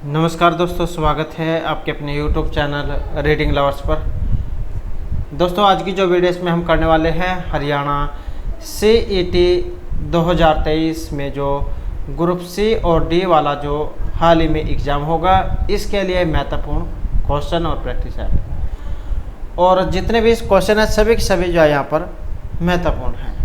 नमस्कार दोस्तों, स्वागत है आपके अपने YouTube चैनल रीडिंग लवर्स पर। दोस्तों, आज की जो वीडियो इसमें हम करने वाले हैं हरियाणा CET 2023 में जो ग्रुप C और D वाला जो हाल ही में एग्ज़ाम होगा, इसके लिए महत्वपूर्ण क्वेश्चन और प्रैक्टिस है। और जितने भी क्वेश्चन हैं सभी के सभी जो है यहाँ पर महत्वपूर्ण हैं।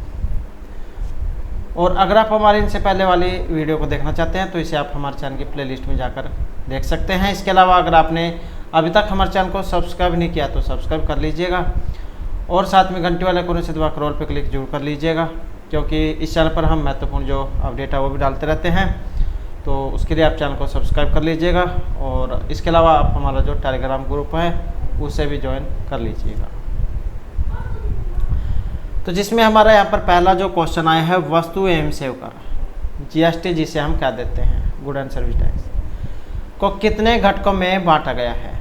और अगर आप हमारे इनसे पहले वाली वीडियो को देखना चाहते हैं तो इसे आप हमारे चैनल की प्लेलिस्ट में जाकर देख सकते हैं। इसके अलावा अगर आपने अभी तक हमारे चैनल को सब्सक्राइब नहीं किया तो सब्सक्राइब कर लीजिएगा और साथ में घंटी वाले कोने से दबाकर ऑल पे क्लिक जरूर कर लीजिएगा, क्योंकि इस चैनल पर हम महत्वपूर्ण जो अपडेट है वो भी डालते रहते हैं। तो उसके लिए आप चैनल को सब्सक्राइब कर लीजिएगा और इसके अलावा आप हमारा जो टेलीग्राम ग्रुप है उसे भी ज्वाइन कर लीजिएगा। तो जिसमें हमारा यहाँ पर पहला जो क्वेश्चन आया है, वस्तु एवं सेवा कर GST, जिसे हम क्या देते हैं गुड एंड सर्विस टैक्स, को कितने घटकों में बांटा गया है?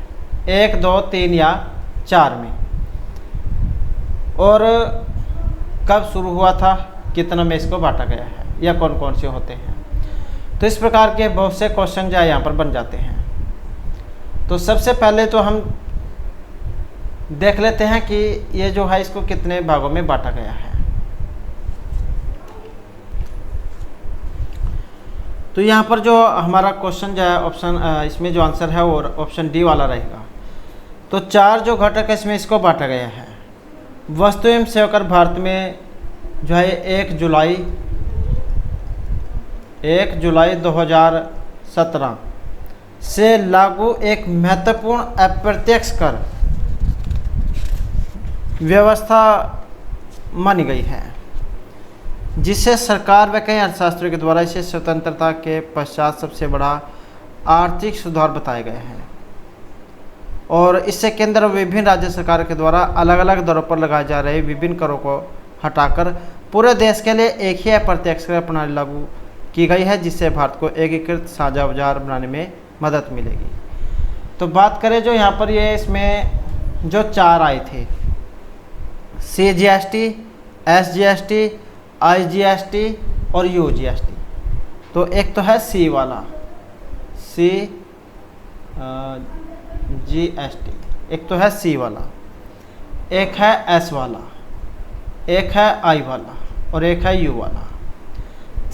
1, 2, 3 या 4 में? और कब शुरू हुआ था? कितनों में इसको बांटा गया है या कौन कौन से होते हैं? तो इस प्रकार के बहुत से क्वेश्चन जो है यहाँ पर बन जाते हैं। तो सबसे पहले तो हम देख लेते हैं कि ये जो है इसको कितने भागों में बांटा गया है। तो यहाँ पर जो हमारा क्वेश्चन जो है ऑप्शन इसमें जो आंसर है वो ऑप्शन डी वाला रहेगा। तो 4 जो घटक है इसमें इसको बांटा गया है। वस्तु एवं सेवा कर भारत में जो है 1 जुलाई 2017 से लागू एक महत्वपूर्ण अप्रत्यक्ष कर व्यवस्था मानी गई है, जिसे सरकार व कई अर्थशास्त्रियों के द्वारा इसे स्वतंत्रता के पश्चात सबसे बड़ा आर्थिक सुधार बताए गए हैं। और इससे केंद्र और विभिन्न राज्य सरकार के द्वारा अलग अलग दरों पर लगाए जा रहे विभिन्न करों को हटाकर पूरे देश के लिए एक ही अप्रत्यक्ष कर प्रणाली लागू की गई है, जिससे भारत को एकीकृत साझा बाजार बनाने में मदद मिलेगी। तो बात करें जो यहाँ पर ये इसमें जो 4 आए थे, CGST, SGST, IGST और UGST। तो एक तो है C वाला GST, एक तो है C वाला, एक है S वाला, एक है I वाला और एक है U वाला।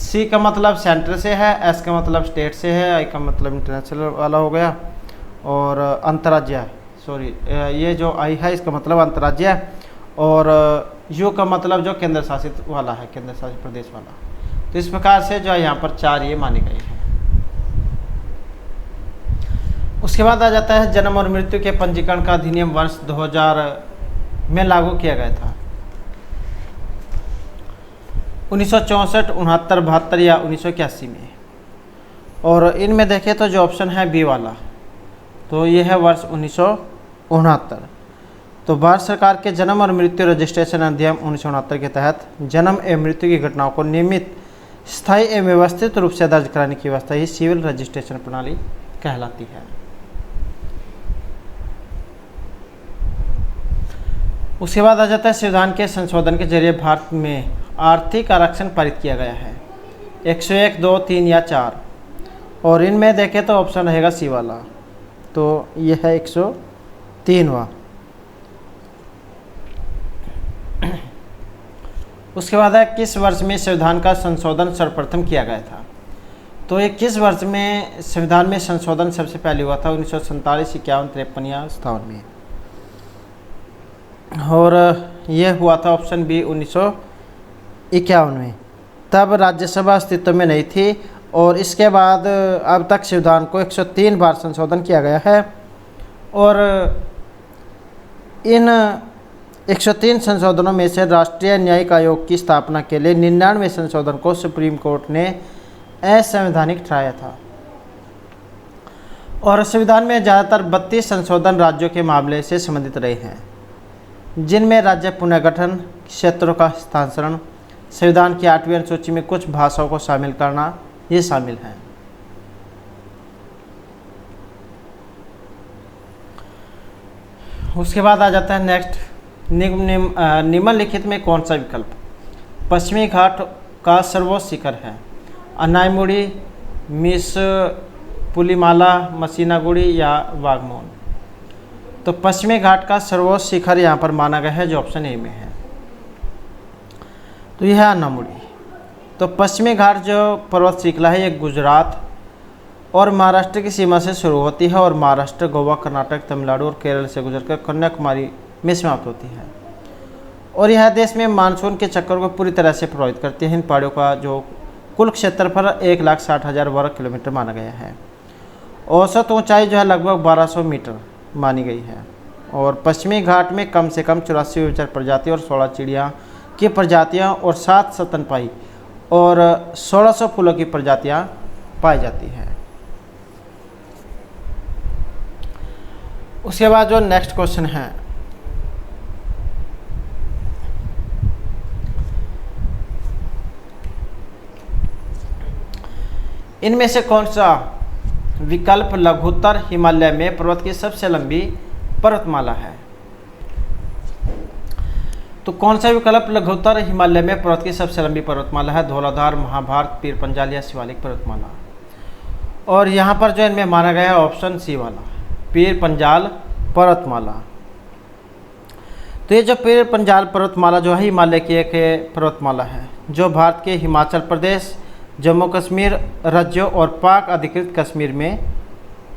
C का मतलब सेंटर से है, S का मतलब स्टेट से है, I का मतलब इंटरनेशनल वाला हो गया और अंतर्राज्य, सॉरी ये जो I है इसका मतलब अंतर्राज्य है और U का मतलब जो केंद्र शासित वाला है, केंद्र शासित प्रदेश वाला। तो इस प्रकार से जो है यहाँ पर 4 ये माने गए हैं। उसके बाद आ जाता है जन्म और मृत्यु के पंजीकरण का अधिनियम वर्ष 2000 में लागू किया गया था। 1964, 69, 72 या 1981 में। और इनमें देखें तो जो ऑप्शन है बी वाला, तो ये है वर्ष 1969। तो भारत सरकार के जन्म और मृत्यु रजिस्ट्रेशन अधिनियम 1969 के तहत जन्म एवं मृत्यु की घटनाओं को नियमित, स्थायी एवं व्यवस्थित रूप से दर्ज कराने की व्यवस्था ही सिविल रजिस्ट्रेशन प्रणाली कहलाती है। उसके बाद आ जाता है संविधान के संशोधन के जरिए भारत में आर्थिक आरक्षण पारित किया गया है। 101, 2, 3 या 4। और इनमें देखें तो ऑप्शन रहेगा सी वाला, तो यह है 103वां। उसके बाद है किस वर्ष में संविधान का संशोधन सर्वप्रथम किया गया था? तो ये किस वर्ष में संविधान में संशोधन सबसे पहले हुआ था? 1947, 51, 53 या 57 में। और यह हुआ था ऑप्शन बी 1951 में। तब राज्यसभा अस्तित्व में नहीं थी और इसके बाद अब तक संविधान को 103 बार संशोधन किया गया है और इन 103 संशोधनों में से राष्ट्रीय न्यायिक आयोग की स्थापना के लिए 99वें संशोधन को सुप्रीम कोर्ट ने असंवैधानिक ठहराया था। और संविधान में ज़्यादातर 32 संशोधन राज्यों के मामले से संबंधित रहे हैं, जिनमें राज्य पुनर्गठन, क्षेत्रों का हस्तांतरण, संविधान की 8वीं अनुसूची में कुछ भाषाओं को शामिल करना ये शामिल हैं। उसके बाद आ जाता है नेक्स्ट, निम्नलिखित में कौन सा विकल्प पश्चिमी घाट का सर्वोच्च शिखर है? अनाईमुड़ी, मिस पुलीमाला, मसीनागुड़ी या वागमोन। तो पश्चिमी घाट का सर्वोच्च शिखर यहाँ पर माना गया है, जो ऑप्शन ए में है। तो यह है अन्नामुड़ी। तो पश्चिमी घाट जो पर्वत श्रृंखला है, ये गुजरात और महाराष्ट्र की सीमा से शुरू होती है और महाराष्ट्र, गोवा, कर्नाटक, तमिलनाडु और केरल से गुजरकर कन्याकुमारी में समाप्त होती है। और यह देश में मानसून के चक्कर को पूरी तरह से प्रभावित करती है। इन पहाड़ियों का जो कुल क्षेत्रफल 1,60,000 वर्ग किलोमीटर माना गया है। औसत ऊंचाई जो है लगभग 1200 मीटर मानी गई है। और पश्चिमी घाट में कम से कम 84 उभयचर प्रजातियाँ और 16 चिड़िया की प्रजातियाँ और 7 स्तनपायी और 1600 फूलों की प्रजातियाँ पाई जाती हैं। उसके बाद जो नेक्स्ट क्वेश्चन है, इनमें से कौन सा विकल्प लघुत्तर हिमालय में पर्वत की सबसे लंबी पर्वतमाला है? तो कौन सा विकल्प लघुत्तर हिमालय में पर्वत की सबसे लंबी पर्वतमाला है? धौलाधार, महाभारत, पीर पंजाल या शिवालिक पर्वतमाला। और यहाँ पर जो इनमें माना गया है ऑप्शन सी वाला, पीर पंजाल पर्वतमाला। तो ये जो पीर पंजाल पर्वतमाला जो है हिमालय की एक पर्वतमाला है, जो भारत के हिमाचल प्रदेश, जम्मू कश्मीर राज्यों और पाक अधिकृत कश्मीर में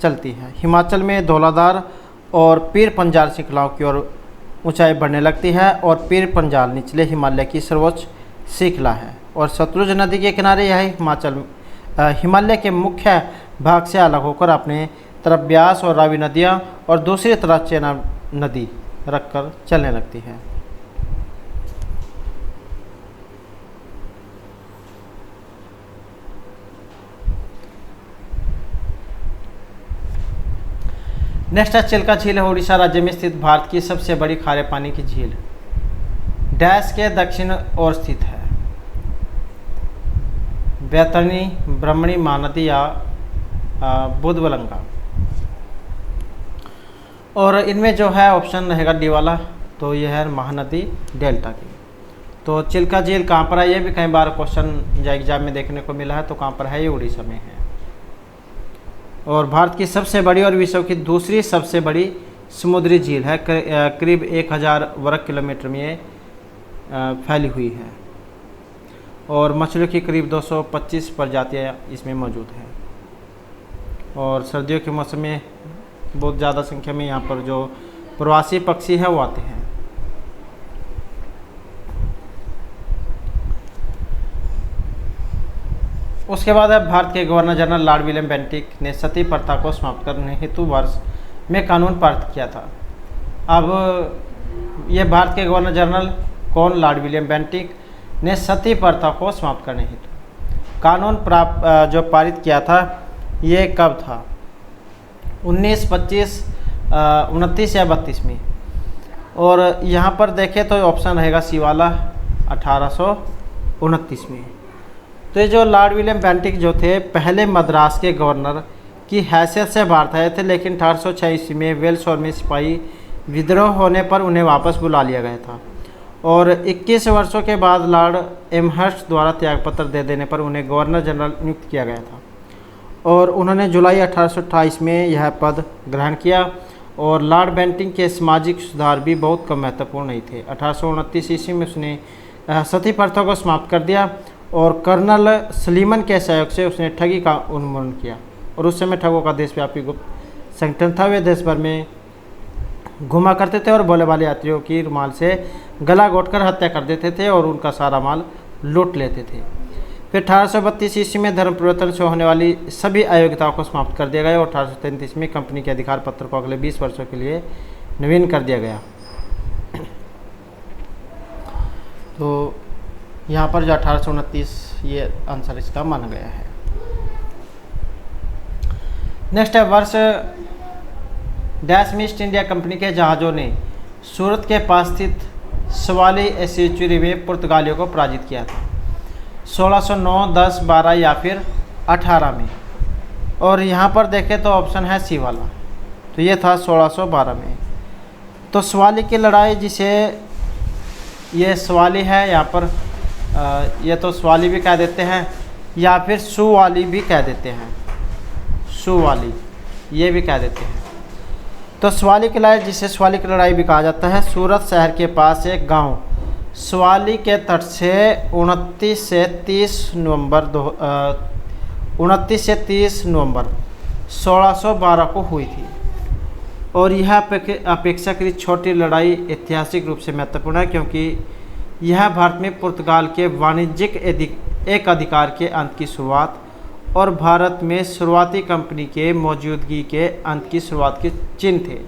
चलती है। हिमाचल में धौलाधार और पीर पंजाल श्रृंखलाओं की ओर ऊंचाई बढ़ने लगती है और पीर पंजाल निचले हिमालय की सर्वोच्च श्रृंखला है और सतलुज नदी के किनारे यह हिमालय के मुख्य भाग से अलग होकर अपने तरफ ब्यास और रावी नदियाँ और दूसरी तरफ चेनाब नदी रखकर चलने लगती है। नेक्स्ट है चिल्का झील है उड़ीसा राज्य में स्थित भारत की सबसे बड़ी खारे पानी की झील। डैश के दक्षिण ओर स्थित है। बैतरणी, ब्रह्मणी, महानदी या बुधवलंगा। और इनमें जो है ऑप्शन रहेगा डी वाला, तो यह है महानदी डेल्टा की। तो चिल्का झील कहाँ पर है? ये भी कई बार क्वेश्चन एग्जाम में देखने को मिला है। तो कहाँ पर है? ये उड़ीसा में है। और भारत की सबसे बड़ी और विश्व की दूसरी सबसे बड़ी समुद्री झील है। करीब 1000 वर्ग किलोमीटर में ये फैली हुई है और मछलियों की करीब 225 प्रजातियाँ इसमें मौजूद हैं। और सर्दियों के मौसम में बहुत ज़्यादा संख्या में यहाँ पर जो प्रवासी पक्षी है वो आते हैं। उसके बाद है भारत के governor general Lord William Bentinck ने सती प्रथा को समाप्त करने हेतु वर्ष में कानून पारित किया था। अब ये भारत के गवर्नर जनरल कौन? लॉर्ड विलियम बेंटिक ने सती प्रथा को समाप्त करने हेतु कानून जो पारित किया था, ये कब था? 19, 25, 29 या 32 में। और यहाँ पर देखें तो ऑप्शन रहेगा सी वाला, 1829 में। तो ये जो लॉर्ड विलियम बेंटिक जो थे पहले मद्रास के गवर्नर की हैसियत से भारत आए थे, लेकिन 1886 में वेल्स और में सिपाही विद्रोह होने पर उन्हें वापस बुला लिया गया था। और 21 वर्षों के बाद लॉर्ड एमहर्स्ट द्वारा त्यागपत्र दे देने पर उन्हें गवर्नर जनरल नियुक्त किया गया था और उन्होंने जुलाई 1828 में यह पद ग्रहण किया। और लॉर्ड बेंटिक के सामाजिक सुधार भी बहुत कम महत्वपूर्ण नहीं थे। 1829 ईस्वी में उसने सती प्रथा को समाप्त कर दिया और कर्नल सलीमन के सहयोग से उसने ठगी का उन्मूलन किया। और उस समय ठगों का देशव्यापी गुप्त संगठन था। वे देश भर में घुमा करते थे और भोले भाले यात्रियों की रुमाल से गला घोंटकर हत्या कर देते थे और उनका सारा माल लूट लेते थे। फिर 1832 ईस्वी में धर्म परिवर्तन से होने वाली सभी अयोग्यताओं को समाप्त कर दिया गया और 1833 में कंपनी के अधिकार पत्र को अगले 20 वर्षों के लिए नवीन कर दिया गया। तो यहाँ पर जो 1829 ये आंसर इसका माना गया है। नेक्स्ट है वर्ष डैश में ईस्ट इंडिया कंपनी के जहाज़ों ने सूरत के पास स्थित सवाली एस्चुरी में पुर्तगालियों को पराजित किया था। 1609, 10, 12 या फिर 18 में। और यहाँ पर देखें तो ऑप्शन है सी वाला, तो ये था 1612 में। तो सवाली की लड़ाई, जिसे ये सवाली है यहाँ पर, ये तो सवाली भी कह देते हैं या फिर सुवाली भी कह देते हैं। सुवाली, ये भी कह देते हैं। तो सवाली की लड़ाई, जिसे सवाली की लड़ाई भी कहा जाता है, सूरत शहर के पास एक गांव सवाली के तट से 29 से 30 नवंबर 1612 को हुई थी। और यह अपेक्षाकृत छोटी लड़ाई ऐतिहासिक रूप से महत्वपूर्ण है, क्योंकि यह भारत में पुर्तगाल के वाणिज्यिक एक अधिकार के अंत की शुरुआत और भारत में शुरुआती कंपनी के मौजूदगी के अंत की शुरुआत के चिन्ह थे।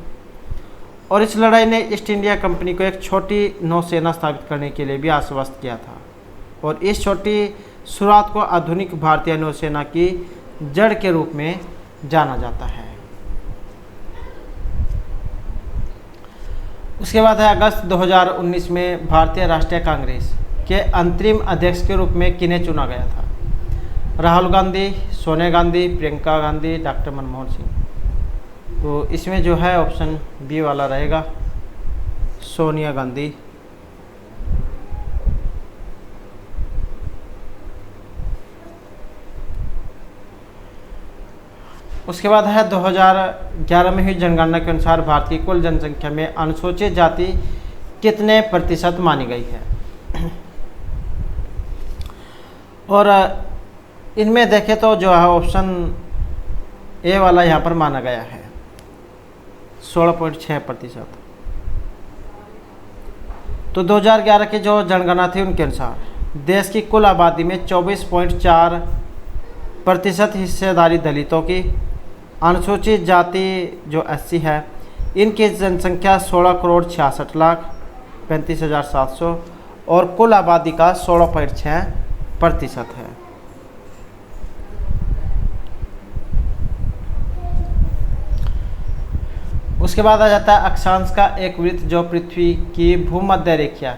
और इस लड़ाई ने ईस्ट इंडिया कंपनी को एक छोटी नौसेना स्थापित करने के लिए भी आश्वस्त किया था। और इस छोटी शुरुआत को आधुनिक भारतीय नौसेना की जड़ के रूप में जाना जाता है। उसके बाद है अगस्त 2019 में भारतीय राष्ट्रीय कांग्रेस के अंतरिम अध्यक्ष के रूप में किन्हें चुना गया था? राहुल गांधी, सोनिया गांधी, प्रियंका गांधी, डॉक्टर मनमोहन सिंह। तो इसमें जो है ऑप्शन बी वाला रहेगा, सोनिया गांधी। उसके बाद है 2011 में हुई जनगणना के अनुसार भारत की कुल जनसंख्या में अनुसूचित जाति कितने प्रतिशत मानी गई है? और इनमें देखें तो जो है ऑप्शन ए वाला यहाँ पर माना गया है 16.6%। तो 2011 की जो जनगणना थी उनके अनुसार देश की कुल आबादी में 24.4% हिस्सेदारी दलितों की, अनुसूचित जाति जो SC है इनकी जनसंख्या 16,66,35,700 और कुल आबादी का 16.6% है। उसके बाद आ जाता है अक्षांश का एक वृत्त जो पृथ्वी की भूमध्य रेखा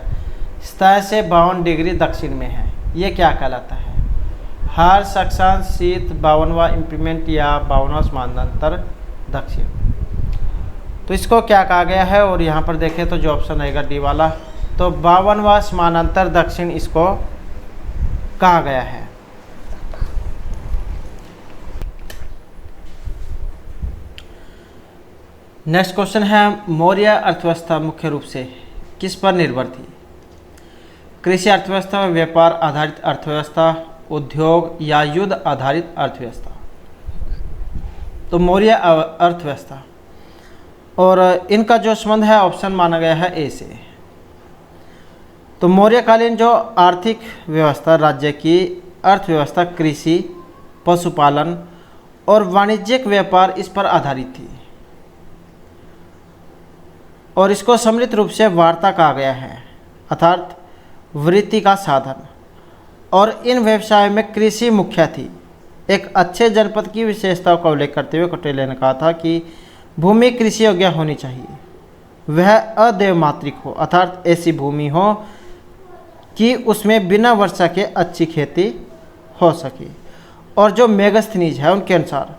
सतह से 52 डिग्री दक्षिण में है, ये क्या कहलाता है? हर्ष, अक्षांश, शीत, 52वां इंप्रीमेंट या 52वां समानांतर दक्षिण। तो इसको क्या कहा गया है? और यहाँ पर देखें तो जो ऑप्शन रहेगा डी वाला, तो 52वां समानांतर दक्षिण इसको कहा गया है। नेक्स्ट क्वेश्चन है, मौर्य अर्थव्यवस्था मुख्य रूप से किस पर निर्भर थी? कृषि अर्थव्यवस्था, व्यापार आधारित अर्थव्यवस्था, उद्योग या युद्ध आधारित अर्थव्यवस्था? तो मौर्य अर्थव्यवस्था। और इनका जो संबंध है ऑप्शन माना गया है ए से। तो मौर्यकालीन जो आर्थिक व्यवस्था राज्य की अर्थव्यवस्था कृषि, पशुपालन और वाणिज्यिक व्यापार इस पर आधारित थी। और इसको सम्मिलित रूप से वार्ता कहा गया है, अर्थात वृत्ति का साधन। और इन व्यवसायों में कृषि मुख्य थी। एक अच्छे जनपद की विशेषताओं का उल्लेख करते हुए कौटिल्य ने कहा था कि भूमि कृषि योग्य होनी चाहिए, वह अदेवमात्रिक हो, अर्थात ऐसी भूमि हो कि उसमें बिना वर्षा के अच्छी खेती हो सके। और जो मेगास्थनीज है उनके अनुसार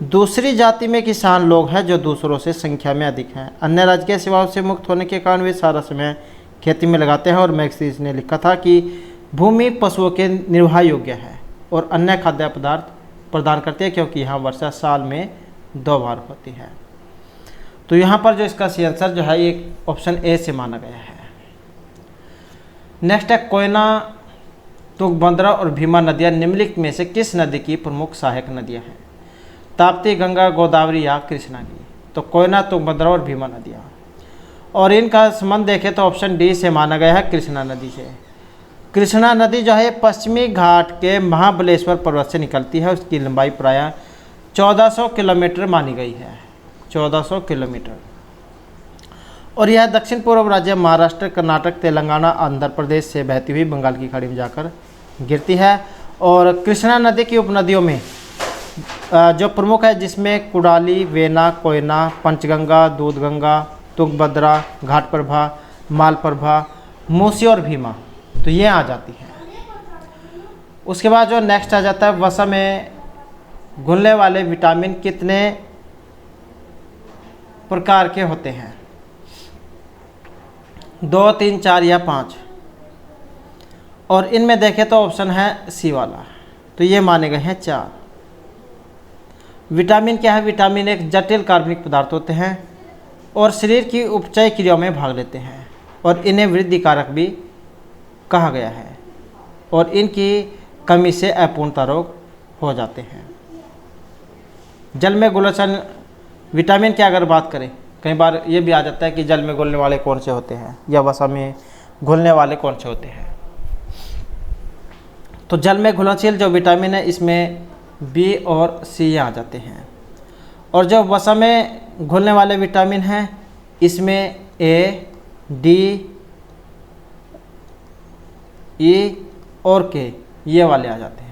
दूसरी जाति में किसान लोग हैं जो दूसरों से संख्या में अधिक हैं, अन्य राजकीय सेवाओं से मुक्त होने के कारण वे सारा समय खेती में लगाते हैं। और मैक्सिस ने लिखा था कि भूमि पशुओं के निर्वाह योग्य है और अन्य खाद्य पदार्थ प्रदान करती है, क्योंकि यहाँ वर्षा साल में 2 बार होती है। तो यहाँ पर जो इसका सही आंसर जो है ये ऑप्शन ए से माना गया है। नेक्स्ट है, कोयना, तुंगभद्रा और भीमा नदियाँ निम्नलिखित में से किस नदी की प्रमुख सहायक नदियाँ हैं? ताप्ती, गंगा, गोदावरी या कृष्णा की? तो कोयना, तुंगभद्रा और भीमा नदियाँ। और इनका संबंध देखें तो ऑप्शन डी से माना गया है कृष्णा नदी से। कृष्णा नदी जो है पश्चिमी घाट के महाबलेश्वर पर्वत से निकलती है। उसकी लंबाई प्रायः 1400 किलोमीटर मानी गई है, 1400 किलोमीटर। और यह दक्षिण पूर्व राज्य महाराष्ट्र, कर्नाटक, तेलंगाना, आंध्र प्रदेश से बहती हुई बंगाल की खाड़ी में जाकर गिरती है। और कृष्णा नदी की उपनदियों में जो प्रमुख है जिसमें कुडाली, वेना, कोयना, पंचगंगा, दूधगंगा, तुंगभद्रा, घाटप्रभा, मालप्रभा, मूसी और भीमा, तो ये आ जाती है। उसके बाद जो नेक्स्ट आ जाता है, वसा में घुलने वाले विटामिन कितने प्रकार के होते हैं? 2, 3, 4 या 5? और इनमें देखें तो ऑप्शन है सी वाला, तो ये माने गए हैं 4। विटामिन क्या है? विटामिन एक जटिल कार्बनिक पदार्थ होते हैं और शरीर की उपचय क्रियाओं में भाग लेते हैं और इन्हें वृद्धि कारक भी कहा गया है और इनकी कमी से अपूर्णता रोग हो जाते हैं। जल में घुलनशील विटामिन की अगर बात करें, कई बार ये भी आ जाता है कि जल में घुलने वाले कौन से होते हैं या वसा में घुलने वाले कौन से होते हैं। तो जल में घुलनशील जो विटामिन है इसमें बी और सी आ जाते हैं और जो वसा में घुलने वाले विटामिन हैं इसमें ए, डी, ई और के ये वाले आ जाते हैं।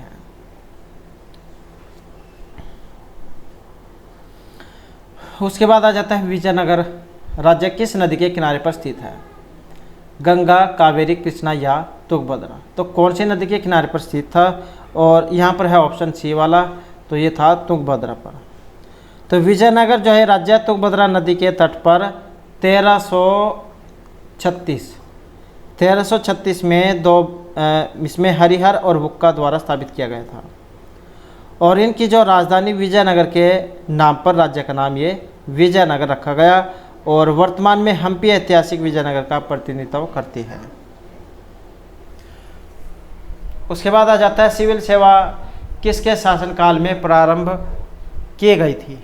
उसके बाद आ जाता है विजयनगर राज्य किस नदी के किनारे पर स्थित है? गंगा, कावेरी, कृष्णा या तुंगभद्रा। तो कौन सी नदी के किनारे पर स्थित था? और यहाँ पर है ऑप्शन सी वाला, तो ये था तुंगभद्रा पर। तो विजयनगर जो है राज्य तुंगभद्रा नदी के तट पर 1336 में इसमें हरिहर और बुक्का द्वारा स्थापित किया गया था और इनकी जो राजधानी विजयनगर के नाम पर राज्य का नाम ये विजयनगर रखा गया और वर्तमान में हम्पी ऐतिहासिक विजयनगर का प्रतिनिधित्व करती है। उसके बाद आ जाता है सिविल सेवा किसके शासनकाल में प्रारंभ की गई थी?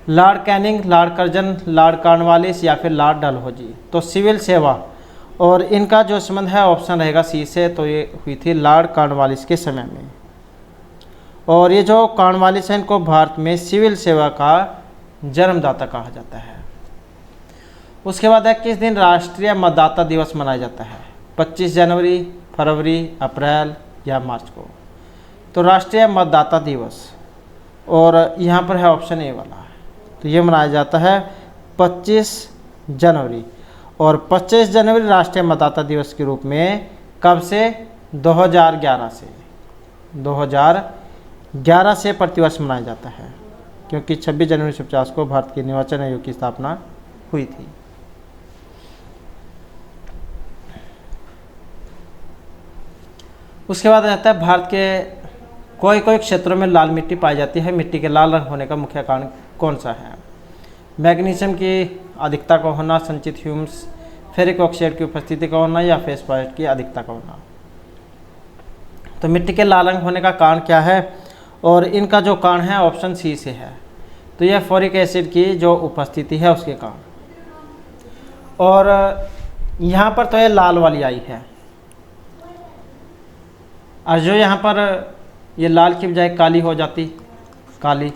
Lord Canning, Lord Curzon, Lord Cornwallis या फिर लॉर्ड डलहौजी। तो सिविल सेवा और इनका जो संबंध है ऑप्शन रहेगा सी से, तो ये हुई थी लॉर्ड कॉर्नवालिस के समय में। और ये जो कॉर्नवालिस है इनको भारत में सिविल सेवा का जन्मदाता कहा जाता है। उसके बाद है किस दिन राष्ट्रीय मतदाता दिवस मनाया जाता है? 25 जनवरी, फरवरी, अप्रैल या मार्च को? तो राष्ट्रीय मतदाता दिवस और यहाँ पर है ऑप्शन ए वाला, तो ये मनाया जाता है 25 जनवरी। और 25 जनवरी राष्ट्रीय मतदाता दिवस के रूप में कब से? 2011 से प्रतिवर्ष मनाया जाता है क्योंकि 26 जनवरी 1950 को भारत के निर्वाचन आयोग की स्थापना हुई थी। उसके बाद रहता है भारत के कोई क्षेत्रों में लाल मिट्टी पाई जाती है। मिट्टी के लाल रंग होने का मुख्य कारण कौन सा है? मैग्नीशियम की अधिकता का होना, संचित ह्यूमस, फेरिक ऑक्साइड की उपस्थिति का होना या फेस्फोरेट की अधिकता का होना। तो मिट्टी के लाल रंग होने का कारण क्या है? और इनका जो कारण है ऑप्शन सी से है, तो यह फोरिक एसिड की जो उपस्थिति है उसके कारण। और यहाँ पर तो ये लाल वाली आई है और जो यहाँ पर ये लाल की बजाय काली हो जाती, काली,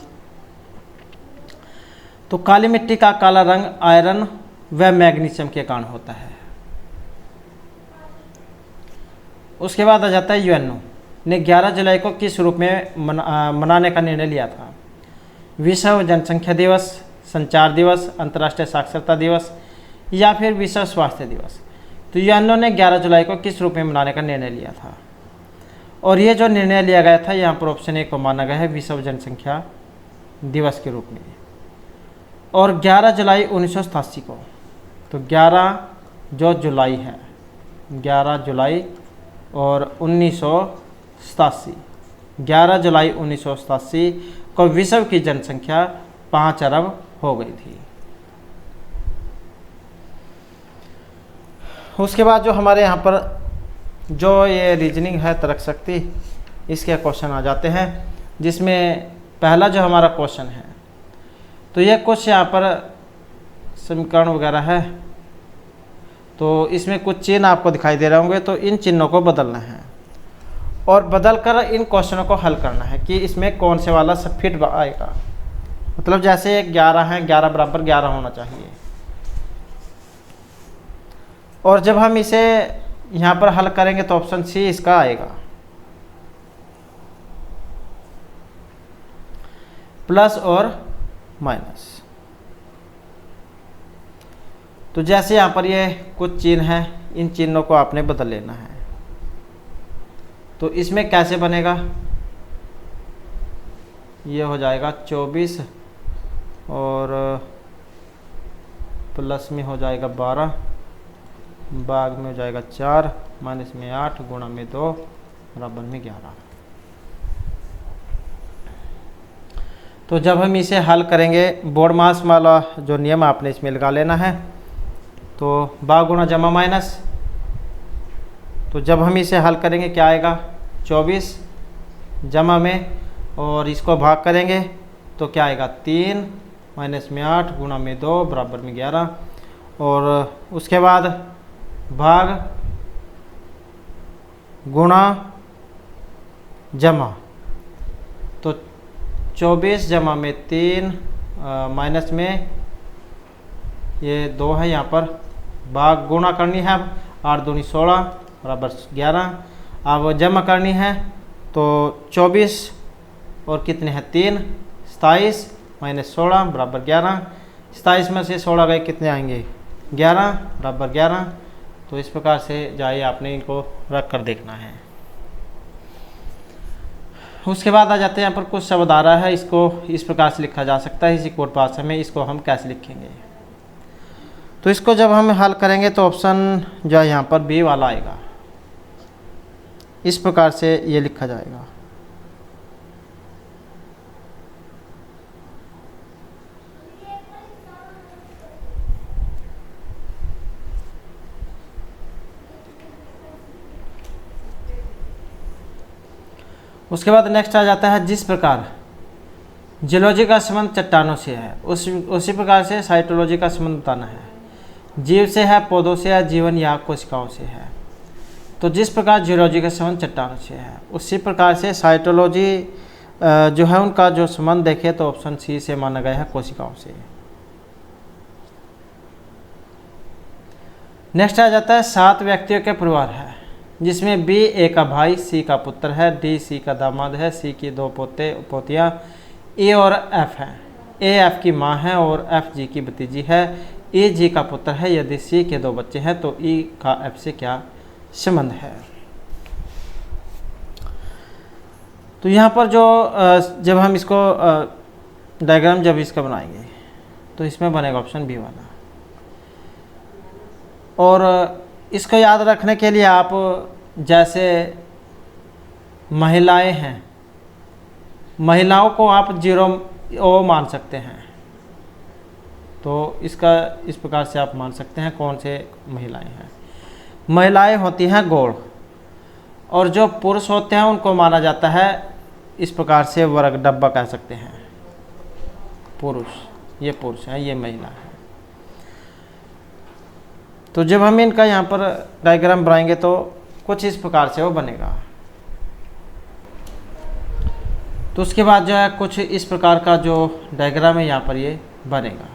तो काली मिट्टी का काला रंग आयरन व मैग्नीशियम के कारण होता है। उसके बाद आ जाता है यूएनओ ने 11 जुलाई को किस रूप में मनाने का निर्णय लिया था? विश्व जनसंख्या दिवस, संचार दिवस, अंतर्राष्ट्रीय साक्षरता दिवस या फिर विश्व स्वास्थ्य दिवस। तो यूएनओ ने 11 जुलाई को किस रूप में मनाने का निर्णय लिया था? और ये जो निर्णय लिया गया था यहाँ पर ऑप्शन ए को माना गया है विश्व जनसंख्या दिवस के रूप में। और 11 जुलाई 1987 को, तो 11 जो जुलाई है, 11 जुलाई और 1987, 11 जुलाई 1987 को विश्व की जनसंख्या 5 अरब हो गई थी। उसके बाद जो हमारे यहाँ पर जो ये रीजनिंग है तर्क शक्ति, इसके क्वेश्चन आ जाते हैं, जिसमें पहला जो हमारा क्वेश्चन है, तो ये कुछ यहाँ पर समीकरण वगैरह है, तो इसमें कुछ चिन्ह आपको दिखाई दे रहे होंगे, तो इन चिन्हों को बदलना है और बदल कर इन क्वेश्चनों को हल करना है कि इसमें कौन से वाला सब फिट आएगा। मतलब जैसे 11 है, 11 बराबर 11 होना चाहिए। और जब हम इसे यहाँ पर हल करेंगे तो ऑप्शन सी इसका आएगा, प्लस और माइनस। तो जैसे यहाँ पर ये कुछ चिन्ह हैं, इन चिन्हों को आपने बदल लेना है। तो इसमें कैसे बनेगा? ये हो जाएगा 24 और प्लस में हो जाएगा 12, भाग में हो जाएगा 4, माइनस में 8, गुणा में 2, बराबर में 11। तो जब हम इसे हल करेंगे, बोर्ड मास वाला जो नियम आपने इसमें लगा लेना है। तो भाग गुणा जमा माइनस, तो जब हम इसे हल करेंगे क्या आएगा, 24 जमा में, और इसको भाग करेंगे तो क्या आएगा, 3 माइनस में 8 गुणा में 2 बराबर में 11, और उसके बाद भाग गुणा जमा, तो 24 जमा में 3 माइनस में ये 2 है, यहाँ पर भाग गुणा करनी है, 8 दूनी 16 बराबर 11। अब जमा करनी है तो 24 और कितने हैं 3, 27 माइनस 16 बराबर 11। 27 में से 16 गए कितने आएंगे, 11 बराबर 11। तो इस प्रकार से जाइए आपने इनको रख कर देखना है। उसके बाद आ जाते हैं, यहाँ पर कुछ शब्द आ रहा है, इसको इस प्रकार से लिखा जा सकता है इसी कोड भाषा में। इसको हम कैसे लिखेंगे, तो इसको जब हम हल करेंगे तो ऑप्शन जो है यहाँ पर बी वाला आएगा। इस प्रकार से ये लिखा जाएगा। उसके बाद नेक्स्ट आ जाता है, जिस प्रकार जियोलॉजी का संबंध चट्टानों से है उसी प्रकार से साइटोलॉजी का संबंध बताना है। जीव से है, पौधों से है, जीवन या कोशिकाओं से है। तो जिस प्रकार जियोलॉजी का संबंध चट्टानों से है उसी प्रकार से साइटोलॉजी जो है उनका जो संबंध देखे तो ऑप्शन सी से माना गया है, कोशिकाओं से। नेक्स्ट आ जाता है, 7 व्यक्तियों के परिवार है जिसमें बी ए का भाई, सी का पुत्र है, डी सी का दामाद है, सी की 2 पोते पोतियाँ, ए और एफ है। ए एफ की माँ है और एफ जी की भतीजी है। ए जी का पुत्र है। यदि सी के 2 बच्चे हैं तो ई का एफ से क्या संबंध है। तो यहाँ पर जो जब हम इसको डायग्राम जब इसका बनाएंगे तो इसमें बनेगा ऑप्शन बी वाला। और इसको याद रखने के लिए आप जैसे महिलाएं हैं, महिलाओं को आप 0 मान सकते हैं। तो इसका इस प्रकार से आप मान सकते हैं कौन से महिलाएं हैं। महिलाएं होती हैं गोल, और जो पुरुष होते हैं उनको माना जाता है इस प्रकार से वर्ग डब्बा कह सकते हैं। पुरुष, ये पुरुष है, ये महिला है। तो जब हम इनका यहाँ पर डायग्राम बनाएंगे तो कुछ इस प्रकार से वो बनेगा। तो उसके बाद जो है कुछ इस प्रकार का जो डायग्राम है यहाँ पर ये बनेगा।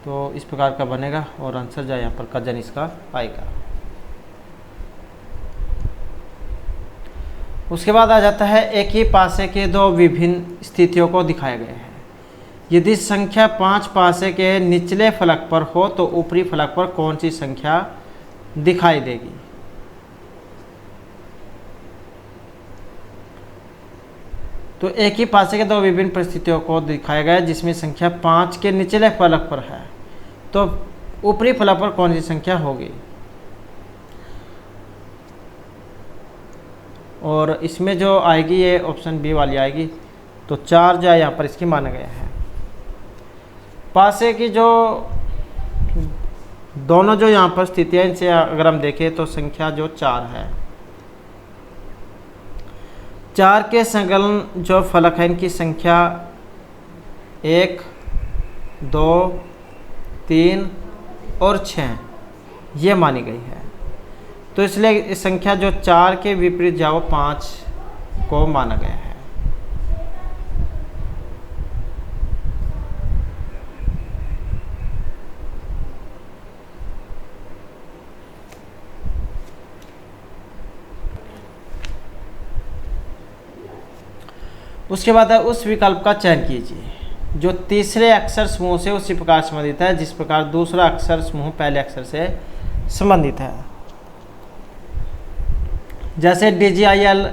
तो इस प्रकार का बनेगा और आंसर जो है यहाँ पर कजन इसका आएगा। उसके बाद आ जाता है, एक ही पासे के 2 विभिन्न स्थितियों को दिखाया गया है। यदि संख्या 5 पासे के निचले फलक पर हो तो ऊपरी फलक पर कौन सी संख्या दिखाई देगी। तो एक ही पासे के 2 विभिन्न परिस्थितियों को दिखाया गया है जिसमें संख्या 5 के निचले फलक पर है, तो ऊपरी फलक पर कौन सी संख्या होगी। और इसमें जो आएगी ये ऑप्शन बी वाली आएगी। तो 4 जो है यहाँ पर इसकी माना गया है। पासे की जो दोनों जो यहाँ पर स्थितियाँ इनसे अगर हम देखें तो संख्या जो 4 है, 4 के संकलन जो फलक है इनकी संख्या 1, 2, 3 और 6 ये मानी गई है। तो इसलिए इस संख्या जो 4 के विपरीत जाओ 5 को माना गया है। उसके बाद है, उस विकल्प का चयन कीजिए जो तीसरे अक्षर समूह से उसी प्रकार संबंधित है जिस प्रकार दूसरा अक्षर समूह पहले अक्षर से संबंधित है। जैसे DGIL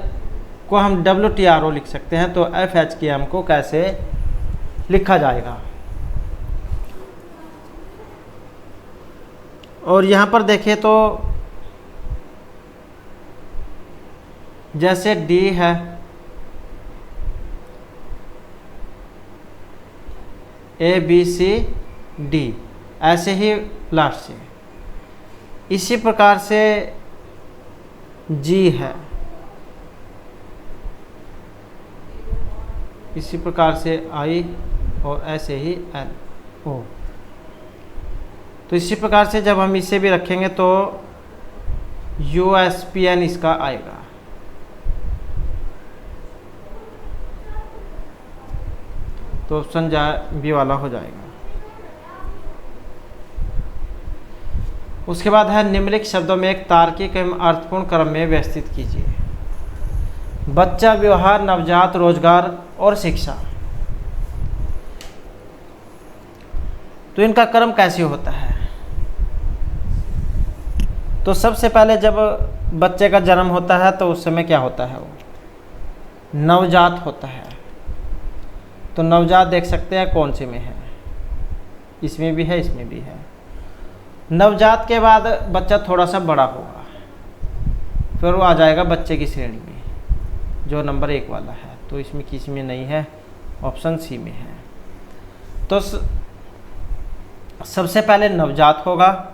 को हम WTRO लिख सकते हैं, तो FHKM को कैसे लिखा जाएगा। और यहाँ पर देखें तो जैसे D है ABCD, ऐसे ही लास्ट से। इसी प्रकार से G है, इसी प्रकार से I और ऐसे ही N O। तो इसी प्रकार से जब हम इसे भी रखेंगे तो USPN इसका आएगा। तो ऑप्शन बी वाला हो जाएगा। उसके बाद है निम्नलिखित शब्दों में एक तार्किक एवं अर्थपूर्ण क्रम में व्यवस्थित कीजिए। बच्चा, व्यवहार, नवजात, रोजगार और शिक्षा। तो इनका क्रम कैसे होता है? तो सबसे पहले जब बच्चे का जन्म होता है तो उस समय क्या होता है? वो नवजात होता है। तो नवजात देख सकते हैं कौन से में है, इसमें भी है, इसमें भी है। नवजात के बाद बच्चा थोड़ा सा बड़ा होगा, फिर वो आ जाएगा बच्चे की श्रेणी में, जो नंबर 1 वाला है। तो इसमें किसी में नहीं है, ऑप्शन सी में है। तो सबसे पहले नवजात होगा,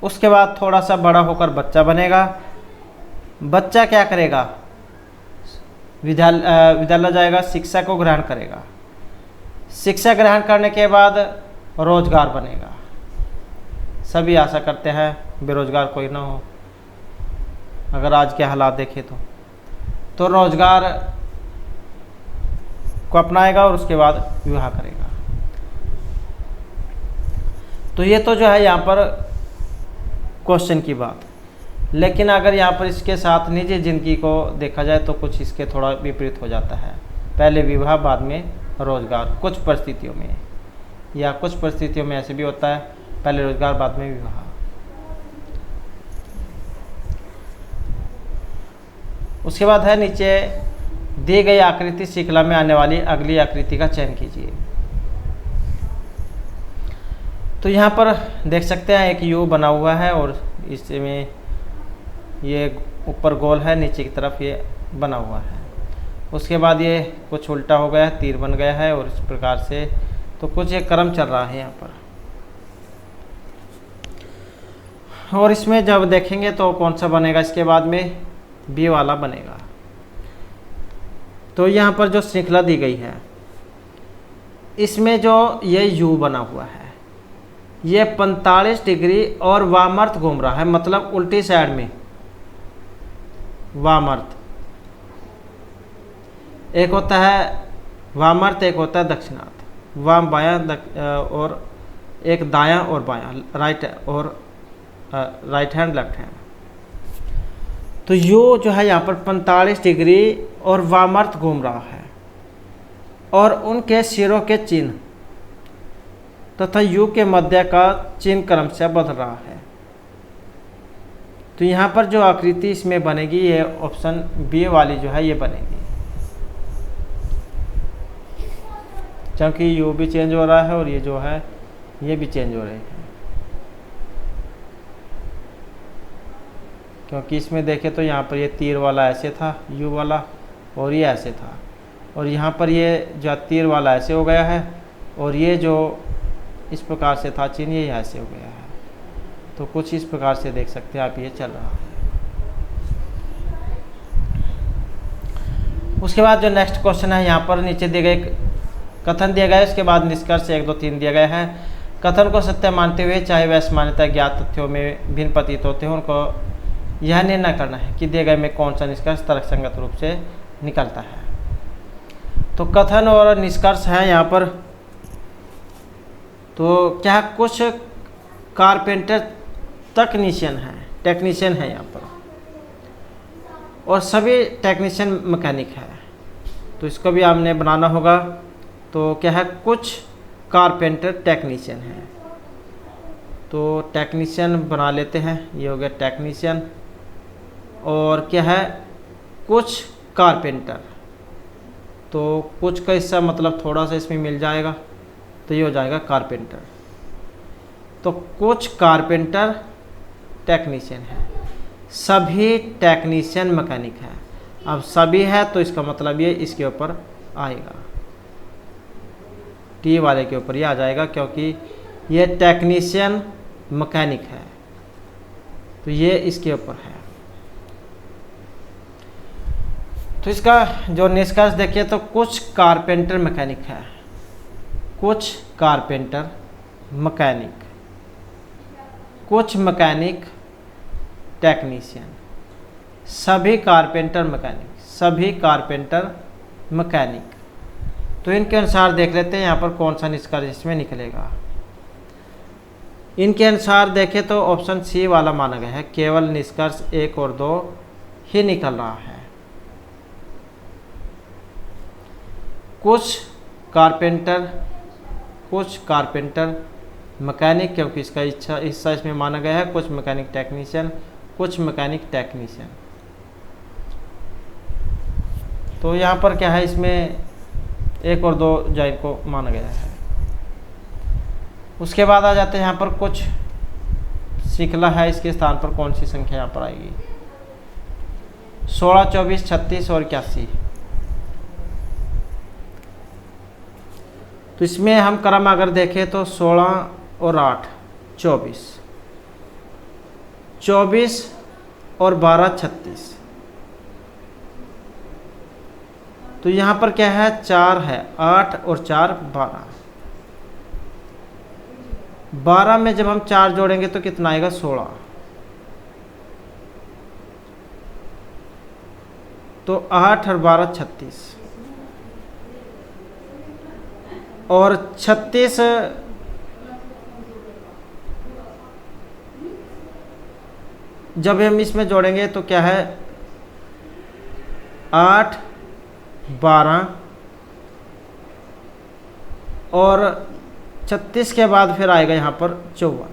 उसके बाद थोड़ा सा बड़ा होकर बच्चा बनेगा। बच्चा क्या करेगा? विद्यालय जाएगा, शिक्षा को ग्रहण करेगा। शिक्षा ग्रहण करने के बाद रोजगार बनेगा। सभी आशा करते हैं बेरोजगार कोई ना हो, अगर आज के हालात देखें तो रोजगार को अपनाएगा और उसके बाद विवाह करेगा। तो ये तो जो है यहाँ पर क्वेश्चन की बात। लेकिन अगर यहाँ पर इसके साथ निजी जिंदगी को देखा जाए तो कुछ इसके थोड़ा विपरीत हो जाता है। पहले विवाह, बाद में रोजगार, कुछ परिस्थितियों में, या कुछ परिस्थितियों में ऐसे भी होता है, पहले रोजगार बाद में विवाह। उसके बाद है नीचे दी गई आकृति श्रृंखला में आने वाली अगली आकृति का चयन कीजिए। तो यहाँ पर देख सकते हैं एक यू बना हुआ है और इसमें ये ऊपर गोल है, नीचे की तरफ ये बना हुआ है। उसके बाद ये कुछ उल्टा हो गया है, तीर बन गया है, और इस प्रकार से तो कुछ एक क्रम चल रहा है यहाँ पर। और इसमें जब देखेंगे तो कौन सा बनेगा, इसके बाद में बी वाला बनेगा। तो यहाँ पर जो श्रृंखला दी गई है, इसमें जो ये यू बना हुआ है, ये 45 डिग्री और वामार्थ घूम रहा है, मतलब उल्टी साइड में वामार्थ। एक होता है वामार्थ, एक होता है दक्षिणार्थ, वाम बायां और एक दायां और बायां, राइट और राइट हैंड लेफ्ट हैंड। तो यो जो है यहाँ पर 45 डिग्री और वामार्थ घूम रहा है, और उनके सिरों के चिन्ह तथा यू के मध्य का चिन्ह क्रम से बदल रहा है। तो यहाँ पर जो आकृति इसमें बनेगी, ये ऑप्शन बी वाली जो है ये बनेगी, क्योंकि यू भी चेंज हो रहा है और ये जो है ये भी चेंज हो रही है। क्योंकि इसमें देखें तो यहाँ पर ये तीर वाला ऐसे था यू वाला, और ये ऐसे था, और यहाँ पर ये जो तीर वाला ऐसे हो गया है, और ये जो इस प्रकार से था चिन्ह, ये ऐसे हो गया है। तो कुछ इस प्रकार से देख सकते हैं आप, ये चल रहा है। उसके बाद जो नेक्स्ट क्वेश्चन है, यहाँ पर नीचे दिए गए कथन दिया गया है, उसके बाद निष्कर्ष 1, 2, 3 दिया गया है। कथन को सत्य मानते हुए चाहे वह मान्यता ज्ञात तथ्यों में भिन्न प्रतीत होते हैं, उनको यह निर्णय करना है कि दिए गए में कौन सा निष्कर्ष तर्कसंगत रूप से निकलता है। तो कथन और निष्कर्ष है यहाँ पर। तो क्या कुछ कारपेंटर टेक्नीशियन है यहाँ पर, और सभी टेक्नीशियन मैकेनिक है। तो इसको भी हमने बनाना होगा। तो क्या है, कुछ कारपेंटर टेक्नीशियन है, तो टेक्नीशियन बना लेते हैं, ये हो गया टेक्नीशियन। और क्या है, कुछ कारपेंटर, तो कुछ का हिस्सा मतलब थोड़ा सा इसमें मिल जाएगा, तो ये हो जाएगा कारपेंटर। तो कुछ कारपेंटर टेक्नीशियन है, सभी टेक्नीशियन मैकेनिक है। अब सभी है तो इसका मतलब ये इसके ऊपर आएगा। टी वाले के ऊपर ही आ जाएगा, क्योंकि ये टेक्नीशियन मैकेनिक है, तो ये इसके ऊपर है। तो इसका जो निष्कर्ष देखिए तो कुछ कारपेंटर मैकेनिक है, कुछ कारपेंटर मैकेनिक, कुछ मैकेनिक टेक्नीशियन, सभी कारपेंटर मैकेनिक, सभी कारपेंटर मैकेनिक। तो इनके अनुसार देख लेते हैं यहाँ पर कौन सा निष्कर्ष इसमें निकलेगा। इनके अनुसार देखें तो ऑप्शन सी वाला माना गया है, केवल निष्कर्ष 1 और 2 ही निकल रहा है। कुछ कारपेंटर मैकेनिक, क्योंकि इसका हिस्सा इसमें माना गया है, कुछ मैकेनिक टेक्नीशियन, कुछ मैकेनिक टेक्नीशियन। तो यहाँ पर क्या है, इसमें 1 और 2 जाइन को माना गया है। उसके बाद आ जाते हैं यहाँ पर कुछ श्रृंखला है, इसके स्थान पर कौन सी संख्या यहाँ पर आएगी? 16, 24, 36 और 81। तो इसमें हम क्रम अगर देखें तो 16 और 8 24, 24 और 12 36। तो यहाँ पर क्या है, 4 है, 8 और 4 12। 12 में जब हम 4 जोड़ेंगे तो कितना आएगा? 16। तो 8 और 12 36, और 36 जब हम इसमें जोड़ेंगे तो क्या है, 8 12 और 36 के बाद फिर आएगा यहाँ पर 54।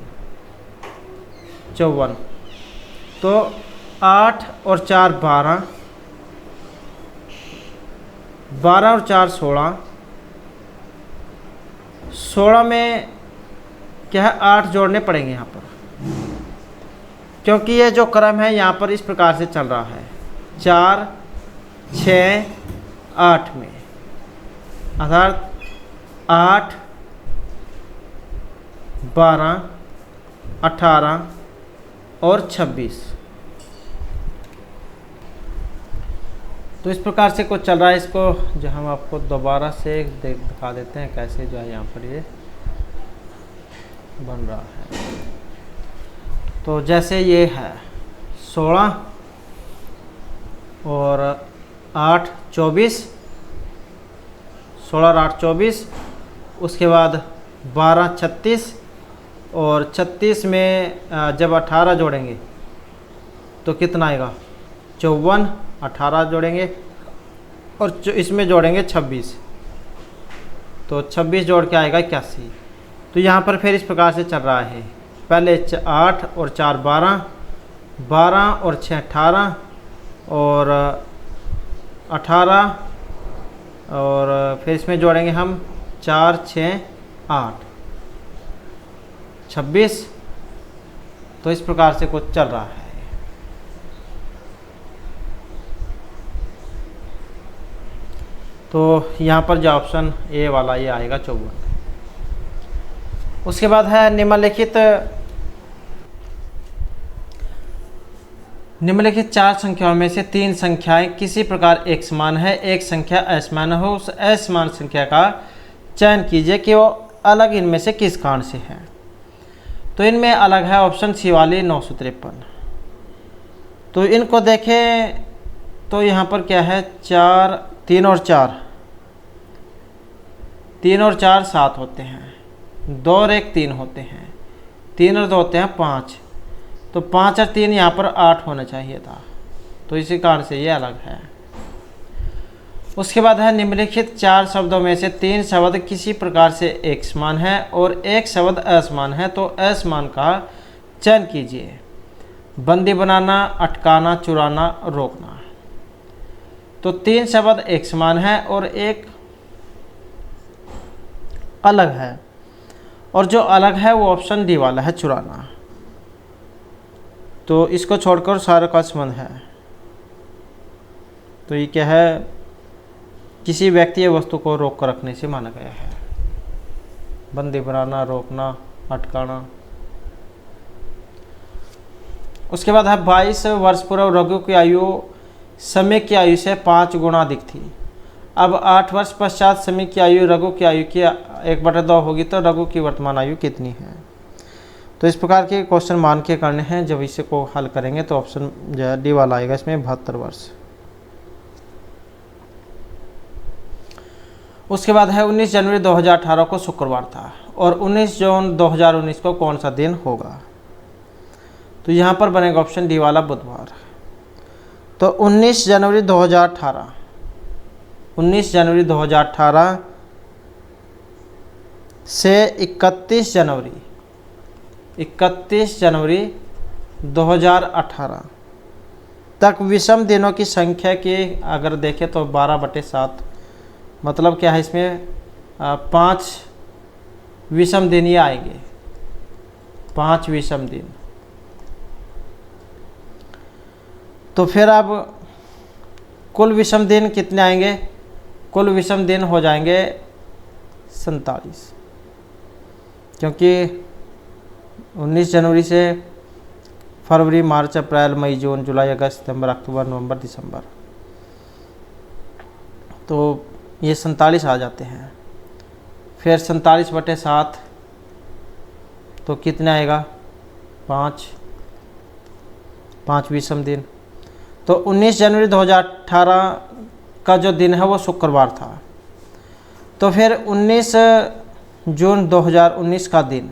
तो 8 और 4 12, 12 और 4 16, 16 में क्या है, 8 जोड़ने पड़ेंगे यहाँ पर, क्योंकि ये जो क्रम है यहाँ पर इस प्रकार से चल रहा है, 4 6 8 में, अर्थात 8 12 18 और 26। तो इस प्रकार से कुछ चल रहा है। इसको जो हम आपको दोबारा से दिखा देते हैं कैसे जो है यहाँ पर ये बन रहा है। तो जैसे ये है 16 और 8 24, 16 और 8 24, उसके बाद 12 36, और 36 में जब 18 जोड़ेंगे तो कितना आएगा? 54, 18 जोड़ेंगे और इसमें जोड़ेंगे 26, तो 26 जोड़ के आएगा 81। तो यहाँ पर फिर इस प्रकार से चल रहा है, पहले 8 और 4 12, 12 और 6 18, और 18, और फिर इसमें जोड़ेंगे हम 4 6 8 26। तो इस प्रकार से कुछ चल रहा है। तो यहाँ पर जो ऑप्शन ए वाला ये आएगा 54। उसके बाद है निम्नलिखित 4 संख्याओं में से 3 संख्याएं किसी प्रकार एक समान है, एक संख्या असमान हो, उस असमान संख्या का चयन कीजिए कि वो अलग इनमें से किस कारण से है। तो इनमें अलग है ऑप्शन सी वाली 953। तो इनको देखें तो यहाँ पर क्या है, 4 3 और 4, 3 और 4 7 होते हैं, 2 और 1 3 होते हैं, 3 और 2 होते हैं 5। तो 5 और 3 यहाँ पर 8 होना चाहिए था, तो इसी कारण से ये अलग है। उसके बाद है निम्नलिखित 4 शब्दों में से 3 शब्द किसी प्रकार से एक समान है और एक शब्द असमान है, तो असमान का चयन कीजिए। बंदी बनाना, अटकाना, चुराना, रोकना। तो 3 शब्द एक समान है और एक अलग है, और जो अलग है वो ऑप्शन डी वाला है, चुराना। तो इसको छोड़कर सारे का संबंध है। तो ये क्या है, किसी व्यक्ति या वस्तु को रोक कर रखने से माना गया है। बंदी बनाना, रोकना, अटकाना। उसके बाद है 22 वर्ष पूर्व रघु की आयु समय की आयु से 5 गुना अधिक थी। अब 8 वर्ष पश्चात समय की आयु रघु की आयु की 1/2 होगी तो रघु की वर्तमान आयु कितनी है। तो इस प्रकार के क्वेश्चन मान के करने हैं। जब इसे को हल करेंगे तो ऑप्शन जो है डी वाला आएगा, इसमें 72 वर्ष। उसके बाद है 19 जनवरी 2018 को शुक्रवार था और 19 जून 2019 को कौन सा दिन होगा। तो यहाँ पर बनेगा ऑप्शन डी वाला बुधवार। तो 19 जनवरी 2018 से 31 जनवरी 2018 तक विषम दिनों की संख्या की अगर देखें तो 12/7, मतलब क्या है इसमें 5 विषम दिन ही आएंगे, 5 विषम दिन। तो फिर अब कुल विषम दिन कितने आएंगे, कुल विषम दिन हो जाएंगे 47, क्योंकि 19 जनवरी से फरवरी, मार्च, अप्रैल, मई, जून, जुलाई, अगस्त, सितंबर, अक्टूबर, नवंबर, दिसंबर, तो ये 47 आ जाते हैं। फिर 47/7 तो कितने आएगा, 5 विषम दिन। तो 19 जनवरी 2018 का जो दिन है वो शुक्रवार था। तो फिर 19 जून 2019 का दिन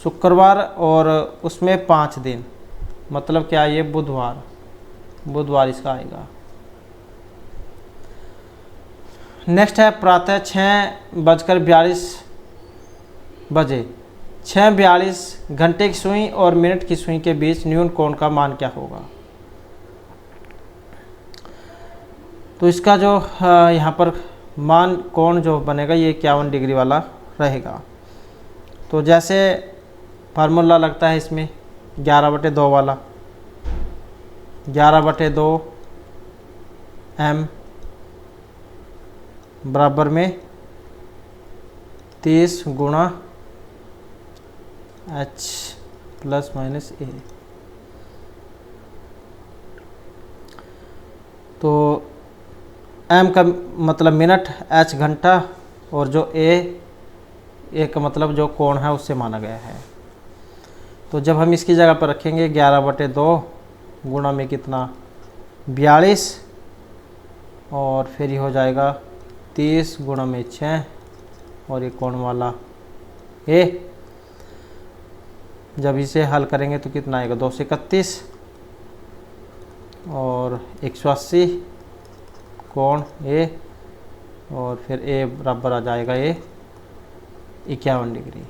शुक्रवार और उसमें 5 दिन, मतलब क्या ये बुधवार इसका आएगा। नेक्स्ट है प्रातः 6:42 बजे 6:42 घंटे की सुई और मिनट की सुई के बीच न्यून कोण का मान क्या होगा। तो इसका जो यहाँ पर मान कोण जो बनेगा ये 51 डिग्री वाला रहेगा। तो जैसे फार्मूला लगता है इसमें 11/2 वाला, 11/2 m बराबर में 30 गुणा h ± a। तो m का मतलब मिनट, h घंटा और जो a का मतलब जो कोण है उससे माना गया है। तो जब हम इसकी जगह पर रखेंगे 11/2 गुणा में कितना 42 और फिर ये हो जाएगा 30 गुणा में 6 और ये कोण वाला a। जब इसे हल करेंगे तो कितना आएगा 231 और 180 कोण a और फिर a बराबर आ जाएगा ये 51 डिग्री।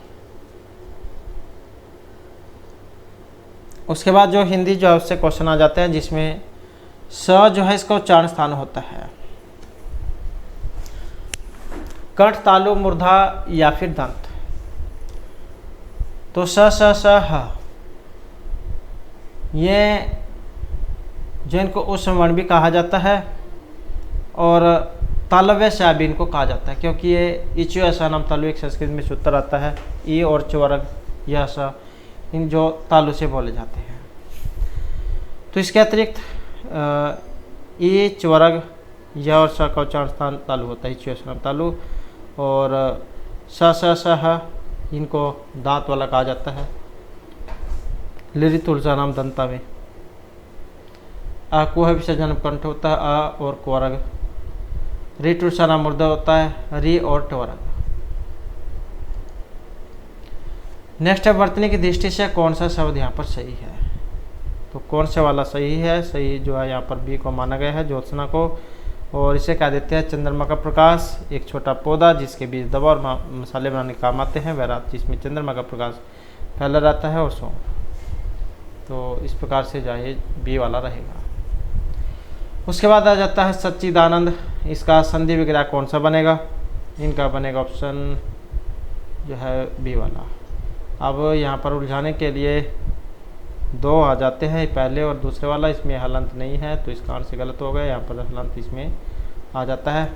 उसके बाद जो हिंदी जो है उससे क्वेश्चन आ जाते हैं जिसमें स जो है इसका उच्चारण स्थान होता है कंठ, तालु, मूर्धा या फिर दंत। तो स ह ये जो इनको उष्ण भी कहा जाता है और तालव्य से भी इनको कहा जाता है, क्योंकि ये इचु ऐसा नाम तालु एक संस्कृत में सूत्र आता है। ई और च्वर्ग यह स इन जो तालु से बोले जाते हैं। तो इसके अतिरिक्त ई, च्वर्ग, य और स का उच्चारण स्थान तालु होता है, इचु ऐसा नाम तालु। और स ह इनको दांत वाला कहा जाता है। लिरि तुलसा नाम दंता में। कुह विसर्जन कंठ होता है, अ और क्वर्ग। री टुलसा नाम मूर्धा होता है, री और ट्वर्ग। नेक्स्ट है वर्तनी की दृष्टि से कौन सा शब्द यहाँ पर सही है। तो कौन से वाला सही है, सही जो है यहाँ पर बी को माना गया है, ज्योत्सना को। और इसे कह देते हैं चंद्रमा का प्रकाश, एक छोटा पौधा जिसके बीज दवा और मसाले बनाने के काम आते हैं, वह रात जिसमें चंद्रमा का प्रकाश फैला रहता है, और सौंफ। तो इस प्रकार से जो है बी वाला रहेगा। उसके बाद आ जाता है सच्चिदानंद, इसका संधि विग्रह कौन सा बनेगा। इनका बनेगा ऑप्शन जो है बी वाला। अब यहाँ पर उलझाने के लिए 2 आ जाते हैं, पहले और दूसरे वाला। इसमें हलंत नहीं है तो इसका आंसर गलत हो गया। यहाँ पर हलंत इसमें आ जाता है।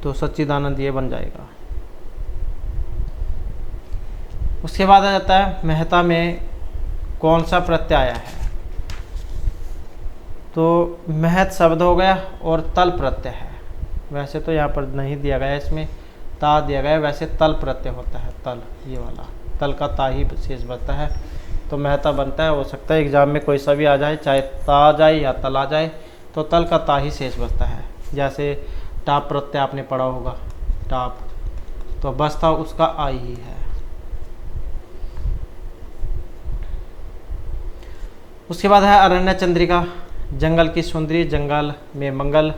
तो सच्चिदानंद ये बन जाएगा। उसके बाद आ जाता है मेहता में कौन सा प्रत्यय आया है। तो महत शब्द हो गया और तल प्रत्यय है। वैसे तो यहाँ पर नहीं दिया गया, इसमें ता दिया गया है, वैसे तल प्रत्यय होता है। तल, ये वाला तल का ता ही शेष बचता है, तो मेहता बनता है। हो सकता है एग्जाम में कोई सा भी आ जाए, चाहे ता आ जाए या तल आ जाए, तो तल का ता ही शेष बचता है। जैसे टाप प्रत्यय आपने पढ़ा होगा, टाप, तो बचता उसका आई ही है। उसके बाद है अरण्य चंद्रिका, जंगल की सुंदरी, जंगल में मंगल,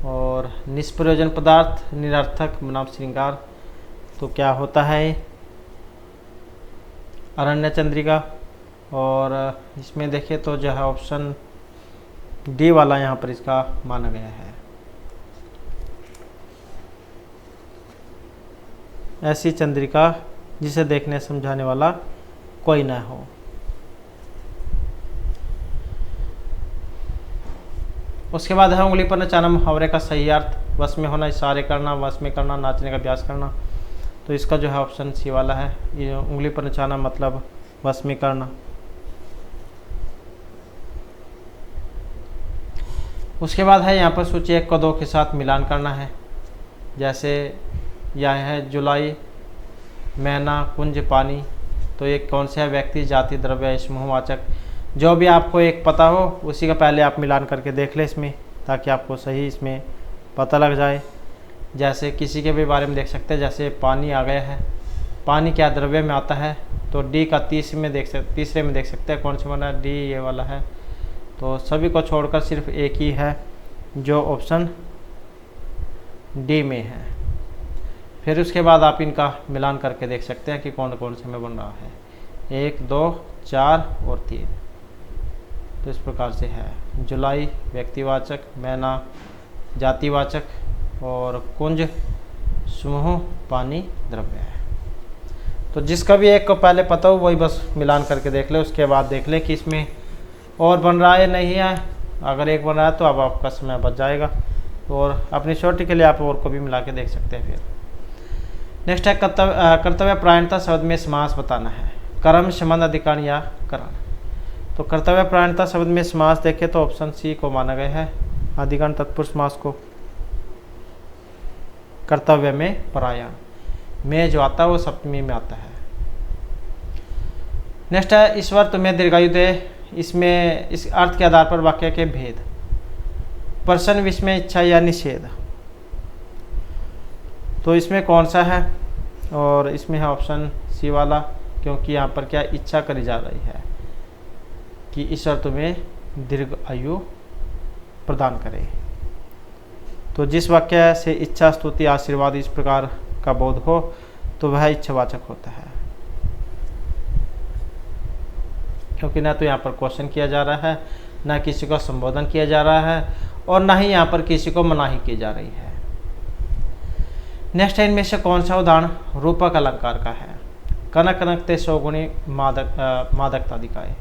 और निष्प्रयोजन पदार्थ, निरर्थक, नाम श्रृंगार। तो क्या होता है अरण्य चंद्रिका। और इसमें देखें तो जो है ऑप्शन डी वाला यहाँ पर इसका माना गया है। ऐसी चंद्रिका जिसे देखने समझाने वाला कोई न हो। उसके बाद है उंगली पर नचाना, मुहावरे का सही अर्थ, वश में होना, इशारे करना, वश में करना, नाचने का अभ्यास करना। तो इसका जो है ऑप्शन सी वाला है। ये उंगली पर नचाना मतलब वश में करना। उसके बाद है यहाँ पर सूची 1 को 2 के साथ मिलान करना है। जैसे यह है जुलाई, महीना, कुंज, पानी। तो ये कौन सा है, व्यक्ति, जाति, द्रव्य, समूहवाचक। जो भी आपको एक पता हो उसी का पहले आप मिलान करके देख लें इसमें, ताकि आपको सही इसमें पता लग जाए। जैसे किसी के भी बारे में देख सकते हैं, जैसे पानी आ गया है, पानी क्या द्रव्य में आता है, तो डी का तीसरे में देख सकते हैं कौन सा बना, डी ये वाला है। तो सभी को छोड़कर सिर्फ एक ही है जो ऑप्शन डी में है। फिर उसके बाद आप इनका मिलान करके देख सकते हैं कि कौन कौन से में बन रहा है। 1, 2, 4 और 3। तो इस प्रकार से है जुलाई व्यक्तिवाचक, महीना जातिवाचक, और कुंज समूह, पानी द्रव्य है। तो जिसका भी एक को पहले पता हो वही बस मिलान करके देख ले। उसके बाद देख ले कि इसमें और बन रहा है नहीं है। अगर एक बन रहा है तो अब आपका समय बच जाएगा, और अपनी छोटी के लिए आप और को भी मिला के देख सकते हैं। फिर नेक्स्ट है कर्तव्य परायणता शब्द में समास बताना है। कर्म, संबंध, अधिकरण या करण। तो कर्तव्य परायणता शब्द में समास देखें तो ऑप्शन सी को माना गया है, अधिकरण तत्पुरुष समास को। कर्तव्य में परायण में जो आता है वो सप्तमी में आता है। नेक्स्ट है ईश्वर तुम्हें दीर्घायु दे। इसमें इस अर्थ के आधार पर वाक्य के भेद, प्रश्न, विस्मय, इच्छा या निषेध। तो इसमें कौन सा है, और इसमें है ऑप्शन सी वाला, क्योंकि यहाँ पर क्या इच्छा करी जा रही है कि ईश्वर तुम्हें दीर्घ आयु प्रदान करे। तो जिस वाक्य से इच्छा, स्तुति, आशीर्वाद इस प्रकार का बोध हो तो वह इच्छावाचक होता है, क्योंकि ना तो यहाँ पर क्वेश्चन किया जा रहा है, ना किसी को संबोधन किया जा रहा है, और ना ही यहाँ पर किसी को मनाही की जा रही है। नेक्स्ट है इनमें से कौन सा उदाहरण रूपक अलंकार का है। कनक कनकते सौगुणी मादकता दिखाए।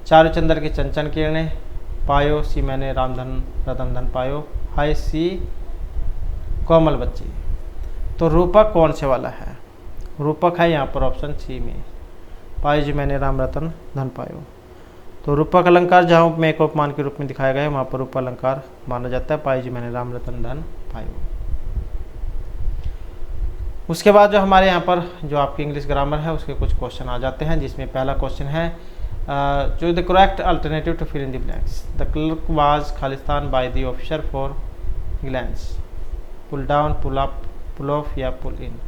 चारुचंद्र की चंचन किरणें, पायो सी मैंने रामधन रतन धन पायो, हाय सी कोमल बच्ची। तो रूपक कौन से वाला है, रूपक है यहाँ पर ऑप्शन सी में, पायो जी मैंने राम रतन धन पायो। तो रूपक अलंकार जहाँ में एक उपमान के रूप में दिखाया गया है वहाँ पर रूपक अलंकार माना जाता है, पायो जी मैंने राम रतन धन पायो। उसके बाद जो हमारे यहाँ पर जो आपकी इंग्लिश ग्रामर है उसके कुछ क्वेश्चन आ जाते हैं, जिसमें पहला क्वेश्चन है जो the correct alternative to fill in the blanks. The clerk was खालिस्तान by the officer for glance, pull down, pull up, pull off या पुल इन।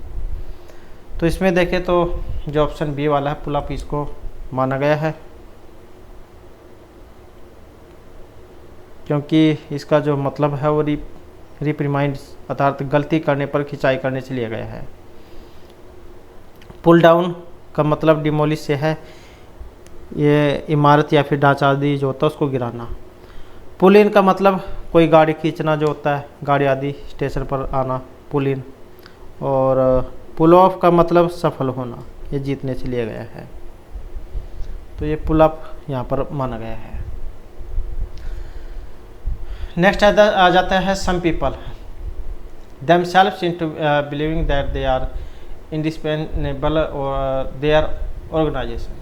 तो इसमें देखें तो जो ऑप्शन बी वाला है पुल अप, इसको माना गया है, क्योंकि इसका जो मतलब है वो रिप्रिमाइंड अर्थात गलती करने पर खिंचाई करने से लिया गया है। पुल डाउन का मतलब डिमोलिश से है, ये इमारत या फिर ढांचा आदि जो होता है उसको गिराना। पुल इन का मतलब कोई गाड़ी खींचना जो होता है, गाड़ी आदि स्टेशन पर आना, पुल इन। और पुल ऑफ का मतलब सफल होना, ये जीतने से लिया गया है। तो ये पुल अप यहाँ पर माना गया है। नेक्स्ट आ जाता है some people. themselves into believing that they are indispensable or their organization.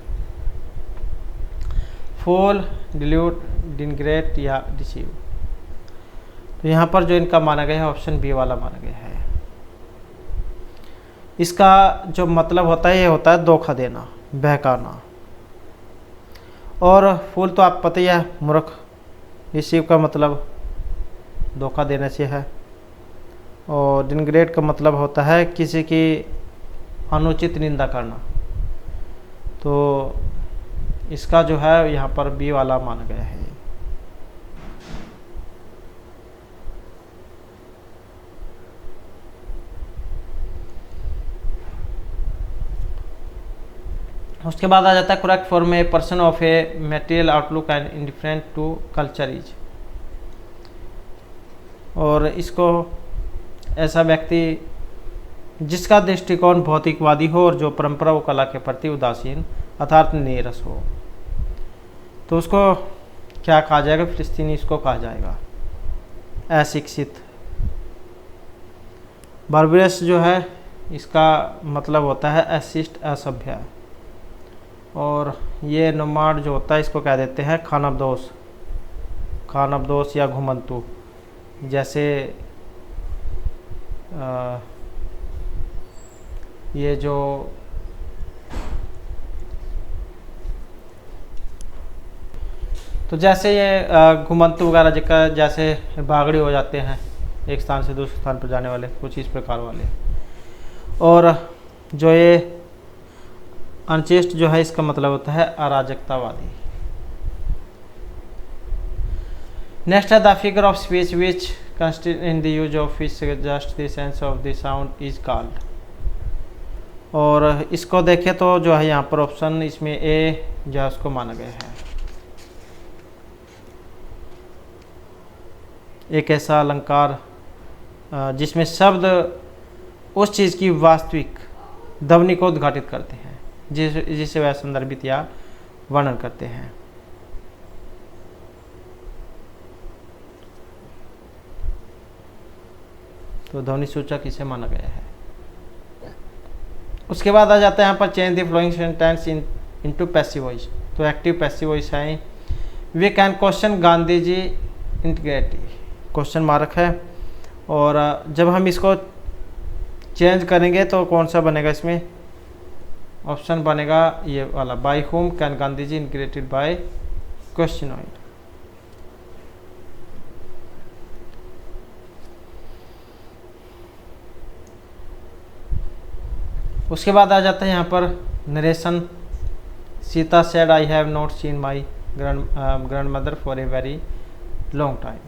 Fool, delude, denigrate या deceive. तो यहाँ पर जो इनका माना गया है ऑप्शन बी वाला माना गया है। इसका जो मतलब होता है ये होता है धोखा देना, बहकाना। और फूल तो आप पता ही है मूर्ख, डिसीव का मतलब धोखा देने से है। और डिनग्रेड का मतलब होता है किसी की अनुचित निंदा करना। तो इसका जो है यहाँ पर बी वाला माना गया है। उसके बाद आ जाता है correct form a person of a material outlook and indifferent to culture is. और इसको ऐसा व्यक्ति जिसका दृष्टिकोण भौतिकवादी हो और जो परंपरा व कला के प्रति उदासीन अर्थात नीरस हो, तो उसको क्या कहा जाएगा? फिलिस्तीनी इसको कहा जाएगा। अशिक्षित। बार्बरस जो है इसका मतलब होता है अशिष्ट, असभ्य। और ये नोमाड जो होता है इसको कह देते हैं खानाबदोश, खानाबदोश या घुमंतु। जैसे ये जो तो जैसे ये घुमंतु वगैरह जैसे भागड़ी हो जाते हैं एक स्थान से दूसरे स्थान पर जाने वाले, कुछ इस प्रकार वाले। और जो ये अनचेस्ट जो है इसका मतलब होता है अराजकतावादी। नेक्स्ट है the figure of speech which consist in the use of which just the sense of the sound is called. और इसको देखें तो जो है यहाँ पर ऑप्शन इसमें ए जो है उसको माना गया है। एक ऐसा अलंकार जिसमें शब्द उस चीज़ की वास्तविक ध्वनि को उद्घाटित करते हैं जिसे वह संदर्भित या वर्णन करते हैं। तो ध्वनि सूचक इसे माना गया है। उसके बाद आ जाता है यहाँ पर change the following sentence into passive voice. तो एक्टिव पैसिव वॉइस है we can question Gandhi ji integrity, question mark है। और जब हम इसको चेंज करेंगे तो कौन सा बनेगा? इसमें ऑप्शन बनेगा ये वाला, by whom can Gandhi ji integrated by questioned. उसके बाद आ जाता है यहाँ पर narration. Sita said I have not seen my grand mother for a very long time.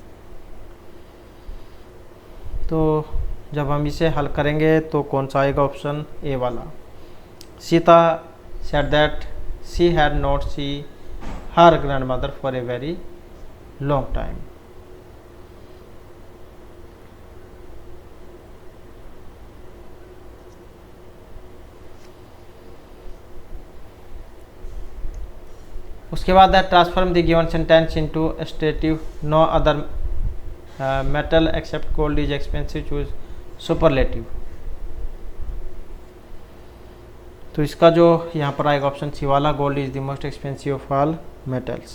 तो जब हम इसे हल करेंगे तो कौन सा आएगा? ऑप्शन ए वाला। Sita said that she had not see her grand mother for a very long time. उसके बाद है transform the given sentence into assertive. No other metal except gold is expensive, choose superlative. तो इसका जो यहाँ पर आएगा ऑप्शन सी वाला, gold is the most expensive of all metals.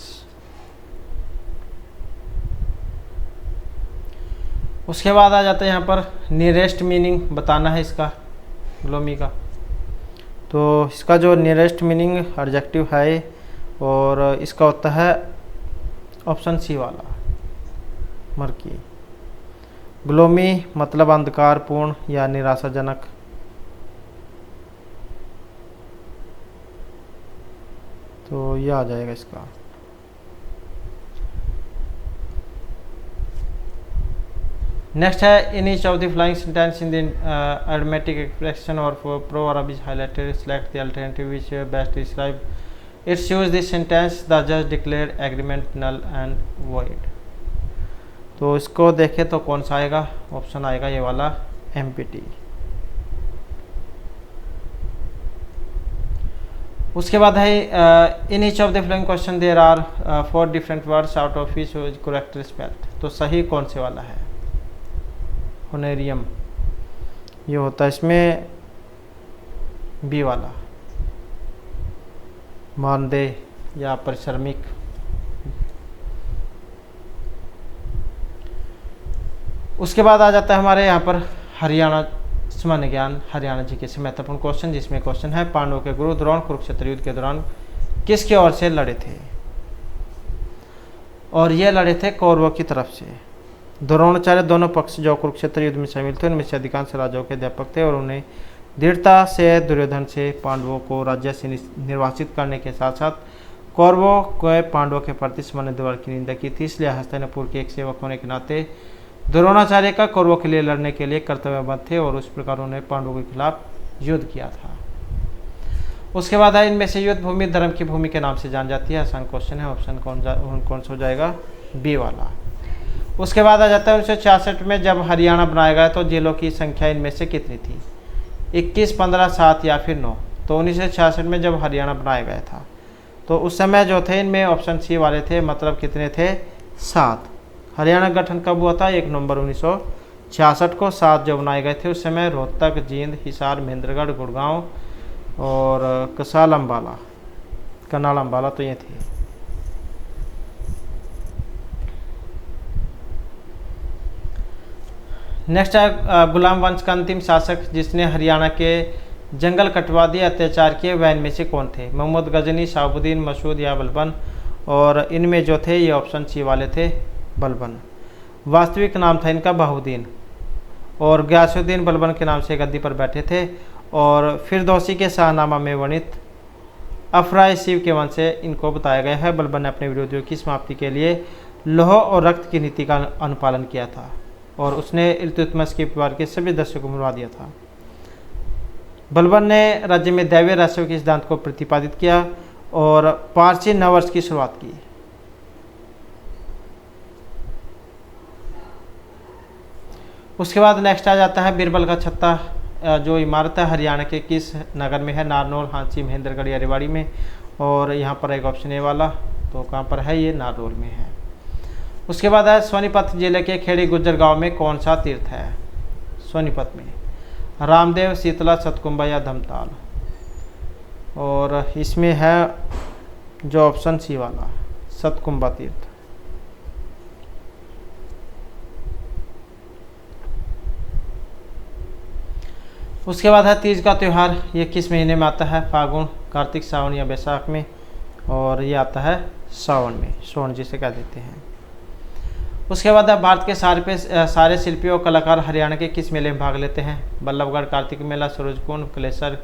उसके बाद आ जाता है यहाँ पर नियरेस्ट मीनिंग बताना है इसका ग्लोमी का। तो इसका जो नियरेस्ट मीनिंग एडजेक्टिव है और इसका होता है ऑप्शन सी वाला, मर्की। ग्लोमी मतलब अंधकारपूर्ण या निराशाजनक। तो यह आ जाएगा इसका। नेक्स्ट है in each of the following sentence in the idiomatic expression or pro or is highlighted, select the alternative which best describe its use this sentence the जज declare agreement null and void. तो इसको देखें तो कौन सा आएगा? Option आएगा ये वाला, एम्पिटी। उसके बाद है in each of the following question there are 4 different words out of which is correct spelled. तो सही कौन से वाला है? होनेरियम, ये होता है इसमें बी वाला, मानदेय या परिश्रमिक। उसके बाद आ जाता है हमारे यहाँ पर हरियाणा सामान्य ज्ञान, हरियाणा जी के महत्वपूर्ण क्वेश्चन, जिसमें क्वेश्चन है पांडवों के गुरु द्रोण कुरुक्षेत्र युद्ध के दौरान किसकी ओर से लड़े थे? और ये लड़े थे कौरवों की तरफ से। द्रोणाचार्य दोनों पक्ष जो कुरुक्षेत्र युद्ध में शामिल थे उनमें से अधिकांश राजाओं के अध्यापक थे और उन्हें दृढ़ता से दुर्योधन से पांडवों को राज्य से निर्वासित करने के साथ साथ कौरवों को पांडवों के प्रति सामान्य द्वार की निंदा की थी। इसलिए हस्तिनापुर के एक सेवक होने के नाते द्रोणाचार्य का कौरवों के लिए लड़ने के लिए कर्तव्यबद्ध थे और उस प्रकार उन्होंने पांडवों के खिलाफ युद्ध किया था। उसके बाद है इनमें से युद्ध भूमि धर्म की भूमि के नाम से जान जाती है। आसान क्वेश्चन है, ऑप्शन कौन सा हो जाएगा? बी वाला। उसके बाद आ जाता है 1966 में जब हरियाणा बनाया गया तो जिलों की संख्या इनमें से कितनी थी? 21, 15, 7 या फिर 9। तो 1966 में जब हरियाणा बनाया गया था तो उस समय जो थे इनमें ऑप्शन सी वाले थे, मतलब कितने थे? 7। हरियाणा गठन कब हुआ था? 1 नवंबर 1966 को। 7 जो बनाए गए थे उस समय रोहतक, जींद, हिसार, महेंद्रगढ़, गुड़गांव और कनाल अम्बाला तो ये थे। नेक्स्ट है गुलाम वंश का अंतिम शासक जिसने हरियाणा के जंगल कटवा दिए, अत्याचार किए, वह इनमें से कौन थे? मोहम्मद गजनी, शहाबुद्दीन, मसूद या बलबन। और इनमें जो थे ये ऑप्शन सी वाले थे, बलबन। वास्तविक नाम था इनका बहाउद्दीन और गयासुद्दीन बलबन के नाम से गद्दी पर बैठे थे और फिरदौसी के शाहनामा में वर्णित अफराय शिव के वंश से इनको बताया गया है। बलबन ने अपने विरोधियों की समाप्ति के लिए लौह और रक्त की नीति का अनुपालन किया था और उसने इल्तुतमिश के परिवार के सभी सदस्यों को मरवा दिया था। बलबन ने राज्य में दैवीय रहस्यों के सिद्धांत को प्रतिपादित किया और पारसी नववर्ष की शुरुआत की। उसके बाद नेक्स्ट आ जाता है बीरबल का छत्ता जो इमारत है हरियाणा के किस नगर में है? नारनौल, हांसी, महेंद्रगढ़ या रेवाड़ी में। और यहाँ पर एक ऑप्शन ए वाला, तो कहाँ पर है? ये नारनौल में है। उसके बाद है सोनीपत जिले के खेड़ी गुज्जर गांव में कौन सा तीर्थ है? सोनीपत में रामदेव, शीतला, सतकुंभा या धमताल। और इसमें है जो ऑप्शन सी वाला, सतकुंभा तीर्थ। उसके बाद है तीज का त्यौहार, ये किस महीने में आता है? फागुन, कार्तिक, सावन या बैसाख में। और ये आता है सावन में, सोन जिसे कह देते हैं। उसके बाद है भारत के सारे शिल्पी और कलाकार हरियाणा के किस मेले में भाग लेते हैं? बल्लभगढ़ कार्तिक मेला, सूरजकुंड, कलेसर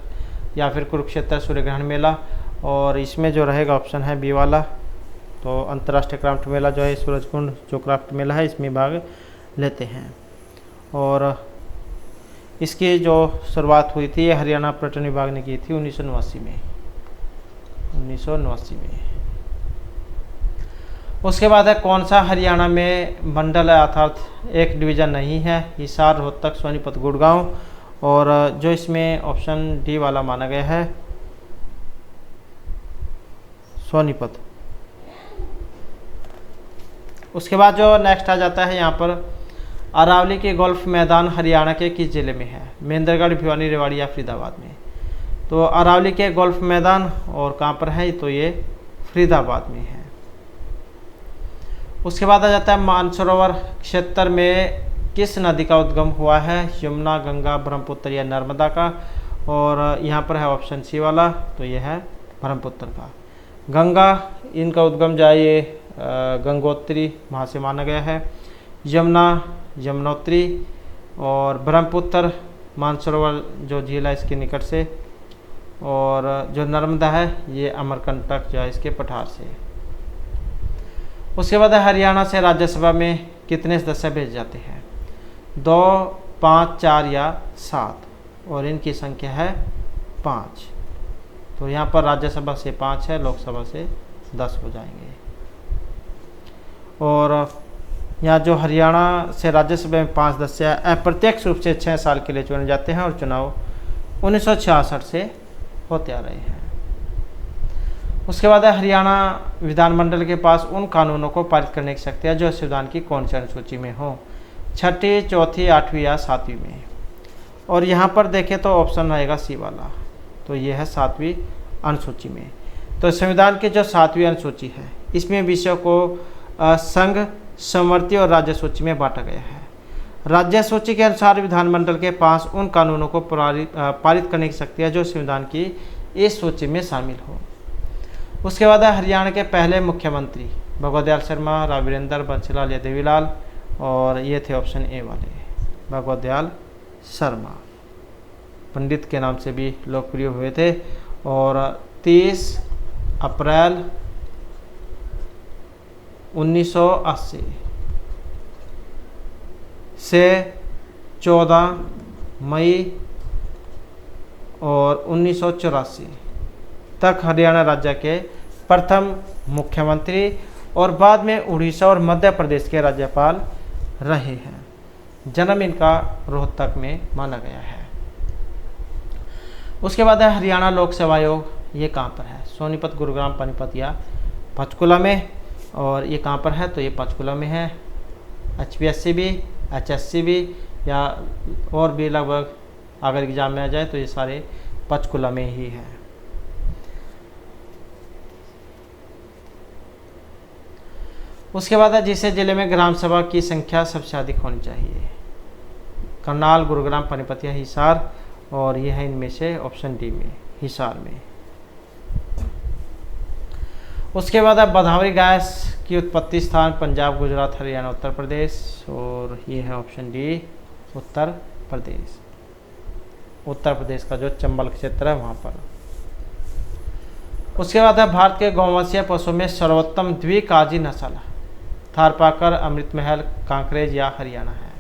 या फिर कुरुक्षेत्र सूर्यग्रहण मेला। और इसमें जो रहेगा ऑप्शन है बी वाला, तो अंतर्राष्ट्रीय क्राफ्ट मेला जो है सूरजकुंड जो क्राफ्ट मेला है इसमें भाग लेते हैं। और इसकी जो शुरुआत हुई थी ये हरियाणा पर्यटन विभाग ने की थी 1989 में। उसके बाद है कौन सा हरियाणा में मंडल अर्थात एक डिवीज़न नहीं है? हिसार, रोहतक, सोनीपत, गुड़गांव। और जो इसमें ऑप्शन डी वाला माना गया है, सोनीपत। उसके बाद जो नेक्स्ट आ जाता है यहाँ पर अरावली के गोल्फ मैदान हरियाणा के किस जिले में है? महेंद्रगढ़, भिवानी, रेवाड़ी या फरीदाबाद में। तो अरावली के गोल्फ मैदान और कहाँ पर है? तो ये फरीदाबाद में है। उसके बाद आ जाता है मानसरोवर क्षेत्र में किस नदी का उद्गम हुआ है? यमुना, गंगा, ब्रह्मपुत्र या नर्मदा का। और यहाँ पर है ऑप्शन सी वाला, तो ये है ब्रह्मपुत्र का। गंगा इनका उद्गम जो है ये गंगोत्री वहाँ से माना गया है। यमुना यमुनोत्री और ब्रह्मपुत्र मानसरोवर जो झील है इसके निकट से। और जो नर्मदा है ये अमरकंटक जो है इसके पठार से। उसके बाद हरियाणा से राज्यसभा में कितने सदस्य भेजे जाते हैं? 2, 5, 4 या 7। और इनकी संख्या है 5। तो यहाँ पर राज्यसभा से 5 है, लोकसभा से 10 हो जाएंगे। और यहाँ जो हरियाणा से राज्यसभा में 5 सदस्य अप्रत्यक्ष रूप से 6 साल के लिए चुने जाते हैं और चुनाव 1966 से होते आ रहे हैं। उसके बाद हरियाणा विधानमंडल के पास उन कानूनों को पारित करने की शक्ति है जो संविधान की कौन सी अनुसूची में हो? 6ठी, 4थी, 8वीं या 7वीं में। और यहाँ पर देखें तो ऑप्शन रहेगा सी वाला, तो ये है 7वीं अनुसूची में। तो संविधान की जो 7वीं अनुसूची है इसमें विषयों को संघ, समवर्ती और राज्य सूची में बांटा गया है। राज्य सूची के अनुसार विधानमंडल के पास उन कानूनों को पारित करने की शक्ति है जो संविधान की इस सूची में शामिल हो। उसके बाद है हरियाणा के पहले मुख्यमंत्री भगवत दयाल शर्मा, राघवेंद्र, बंसीलाल या देवीलाल, और ये थे ऑप्शन ए वाले भगवत दयाल शर्मा, पंडित के नाम से भी लोकप्रिय हुए थे। और 30 अप्रैल 1980 से 14 मई और 1984 तक हरियाणा राज्य के प्रथम मुख्यमंत्री और बाद में उड़ीसा और मध्य प्रदेश के राज्यपाल रहे हैं। जन्म इनका रोहतक में माना गया है। उसके बाद है हरियाणा लोक सेवा आयोग, ये कहाँ पर है? सोनीपत, गुरुग्राम, पानीपत या पंचकुला में। और ये कहाँ पर है? तो ये पंचकुला में है। HPSC भी, HSC भी या और भी लगभग अगर एग्जाम में आ जाए तो ये सारे पंचकुला में ही है। उसके बाद है जिसे जिले में ग्राम सभा की संख्या सबसे अधिक होनी चाहिए, करनाल, गुरुग्राम, पानीपत या हिसार, और ये है इनमें से ऑप्शन डी में, हिसार में। उसके बाद है भदावरी गैस की उत्पत्ति स्थान पंजाब, गुजरात, हरियाणा, उत्तर प्रदेश, और ये है ऑप्शन डी उत्तर प्रदेश। उत्तर प्रदेश का जो चंबल क्षेत्र है वहाँ पर। उसके बाद है भारत के गौवंशीय पशु में सर्वोत्तम द्विकाजी नस्ल थारपाकर, अमृतमहल, कांकरेज या हरियाणा है।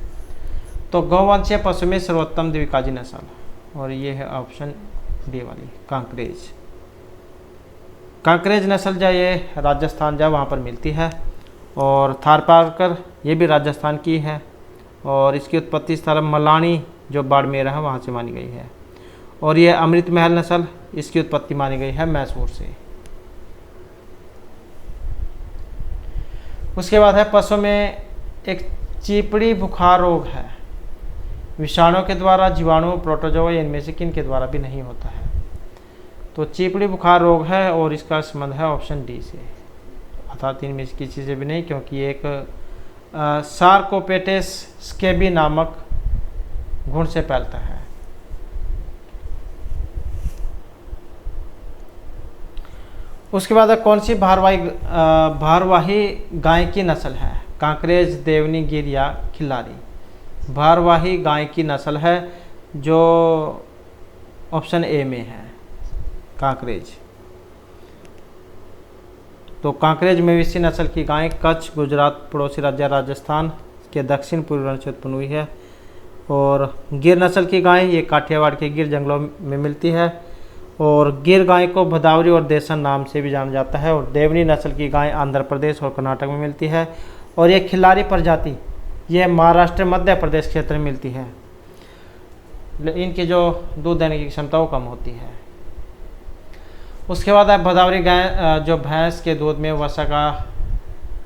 तो गौवंशीय पशु में सर्वोत्तम द्विकाजी नस्ल, और ये है ऑप्शन डी वाली कांकरेज। कांकरेज नस्ल जो ये राजस्थान जो वहाँ पर मिलती है, और थारपाकर ये भी राजस्थान की है, और इसकी उत्पत्ति स्थल मलानी जो बाड़मेर है वहाँ से मानी गई है। और ये अमृतमहल नस्ल, इसकी उत्पत्ति मानी गई है मैसूर से। उसके बाद है पशु में एक चिपड़ी बुखार रोग है, विषाणु के द्वारा, जीवाणु, प्रोटोजोआ, इनमें से किन के द्वारा भी नहीं होता है। तो चिपड़ी बुखार रोग है और इसका संबंध है ऑप्शन डी से, अर्थात इनमें से किसी से भी नहीं, क्योंकि एक सार्कोपेटेस स्केबी नामक घुन से फैलता है। उसके बाद कौन सी भारवाही गाय की नस्ल है? कांकरेज, देवनी, गिर या खिल्लारी। भारवाही गाय की नस्ल है जो ऑप्शन ए में है, कांकरेज। तो कांकरेज मवेशी नस्ल की गाय कच्छ, गुजरात, पड़ोसी राज्य राजस्थान के दक्षिण पूर्वी रण से उत्पन्न हुई है। और गिर नस्ल की गाय ये काठियावाड़ के गिर जंगलों में मिलती है, और गिर गाय को भदावरी और देसन नाम से भी जाना जाता है। और देवनी नस्ल की गाय आंध्र प्रदेश और कर्नाटक में मिलती है। और ये खिल्लारी प्रजाति ये महाराष्ट्र, मध्य प्रदेश क्षेत्र में मिलती है। इनकी जो दूध देने की क्षमता वो कम होती है। उसके बाद है भदावरी गाय जो भैंस के दूध में वसा का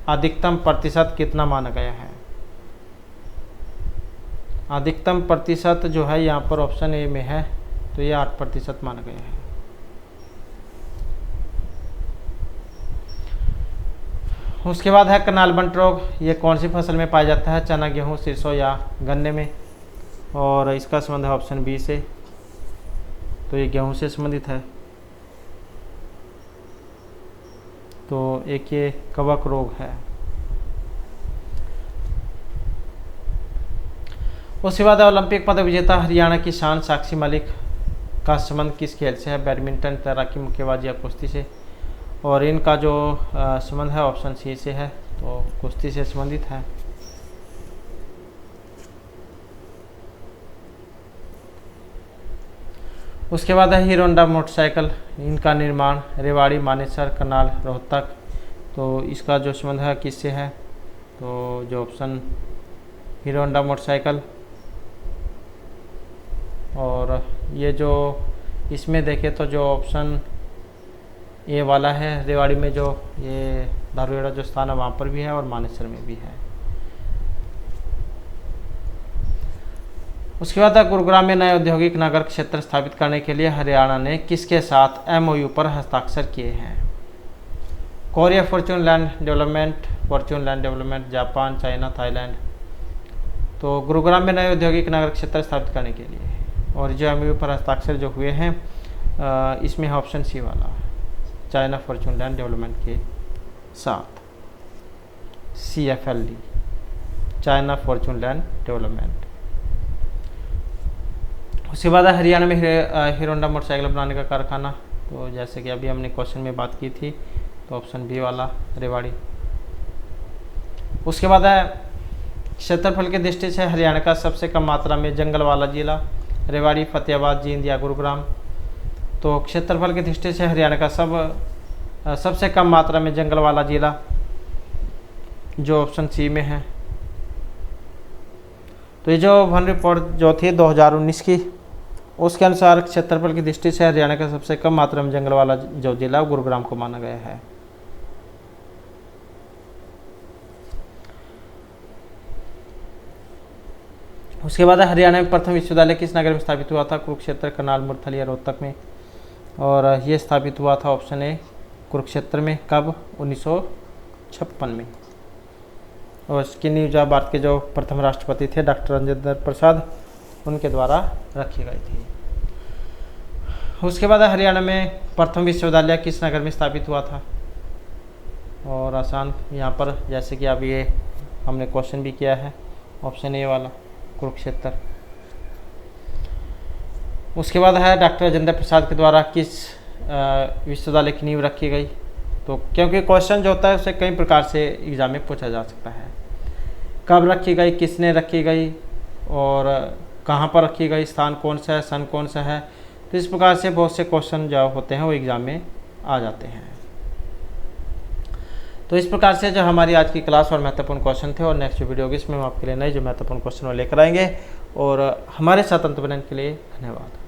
अधिकतम प्रतिशत कितना माना गया है? अधिकतम प्रतिशत जो है यहाँ पर ऑप्शन ए में है, तो ये 8% माना गया है। उसके बाद है कनालबंट रोग, ये कौन सी फसल में पाया जाता है? चना, गेहूँ, सरसों या गन्ने में, और इसका संबंध है ऑप्शन बी से, तो ये गेहूँ से संबंधित है। तो एक ये कवक रोग है। उसके बाद ओलंपिक पदक विजेता हरियाणा की शान साक्षी मलिक का संबंध किस खेल से है? बैडमिंटन, तैराकी, मुक्केबाजी या कुश्ती से। और इनका जो संबंध है ऑप्शन सी से है, तो कुश्ती से संबंधित है। उसके बाद है हीरो होंडा मोटरसाइकिल, इनका निर्माण रेवाड़ी, मानेसर, करनाल, रोहतक। तो इसका जो संबंध है किससे है? तो जो ऑप्शन हीरो होंडा मोटरसाइकिल। और ये जो इसमें देखें तो जो ऑप्शन ए वाला है, रेवाड़ी में जो ये धारूहेड़ा जो स्थान है वहाँ पर भी है और मानेसर में भी है। उसके बाद गुरुग्राम में नए औद्योगिक नगर क्षेत्र स्थापित करने के लिए हरियाणा ने किसके साथ एमओयू पर हस्ताक्षर किए हैं? Korea Fortune land development, Japan, China, Thailand. तो गुरुग्राम में नए औद्योगिक नगर क्षेत्र स्थापित करने के लिए, और जो एमओयू पर हस्ताक्षर जो हुए हैं इसमें है ऑप्शन सी वाला, चाइना फॉर्चून लैंड डेवलपमेंट के साथ, CFLD, China Fortune land development. उसके बाद हरियाणा में हीरो होंडा मोटरसाइकिल बनाने का कारखाना, तो जैसे कि अभी हमने क्वेश्चन में बात की थी, तो ऑप्शन बी वाला रेवाड़ी। उसके बाद है क्षेत्रफल की दृष्टि से हरियाणा का सबसे कम मात्रा में जंगल वाला जिला, रेवाड़ी, फतेहाबाद, जींद या गुरुग्राम। तो क्षेत्रफल की दृष्टि से हरियाणा का सबसे कम मात्रा में जंगल वाला जिला जो ऑप्शन सी में है। तो ये जो वन रिपोर्ट जो थी 2019 की, उसके अनुसार क्षेत्रफल की दृष्टि से हरियाणा का सबसे कम मात्रा में जंगल वाला जो जिला गुरुग्राम को माना गया है। उसके बाद हरियाणा में प्रथम विश्वविद्यालय किस नगर में स्थापित हुआ था? कुरुक्षेत्र, करनाल, मुरथल या रोहतक में। और ये स्थापित हुआ था ऑप्शन ए कुरुक्षेत्र में। कब? 1956 में। और इसकी नींव जो भारत के जो प्रथम राष्ट्रपति थे डॉक्टर राजेंद्र प्रसाद, उनके द्वारा रखी गई थी। उसके बाद हरियाणा में प्रथम विश्वविद्यालय किस नगर में स्थापित हुआ था? और आसान यहाँ पर, जैसे कि अब ये हमने क्वेश्चन भी किया है, ऑप्शन ए वाला कुरुक्षेत्र। उसके बाद है डॉक्टर राजेंद्र प्रसाद के द्वारा किस विश्वविद्यालय की नींव रखी गई? तो क्योंकि क्वेश्चन जो होता है उसे कई प्रकार से एग्जाम में पूछा जा सकता है। कब रखी गई, किसने रखी गई, और कहाँ पर रखी गई, स्थान कौन सा है, सन कौन सा है। तो इस प्रकार से बहुत से क्वेश्चन जो होते हैं वो एग्ज़ाम में आ जाते हैं। तो इस प्रकार से जो हमारी आज की क्लास और महत्वपूर्ण क्वेश्चन थे, और नेक्स्ट वीडियो होगी इसमें हम आपके लिए नए जो महत्वपूर्ण क्वेश्चन लेकर आएंगे। और हमारे साथ अंत बनाने के लिए धन्यवाद।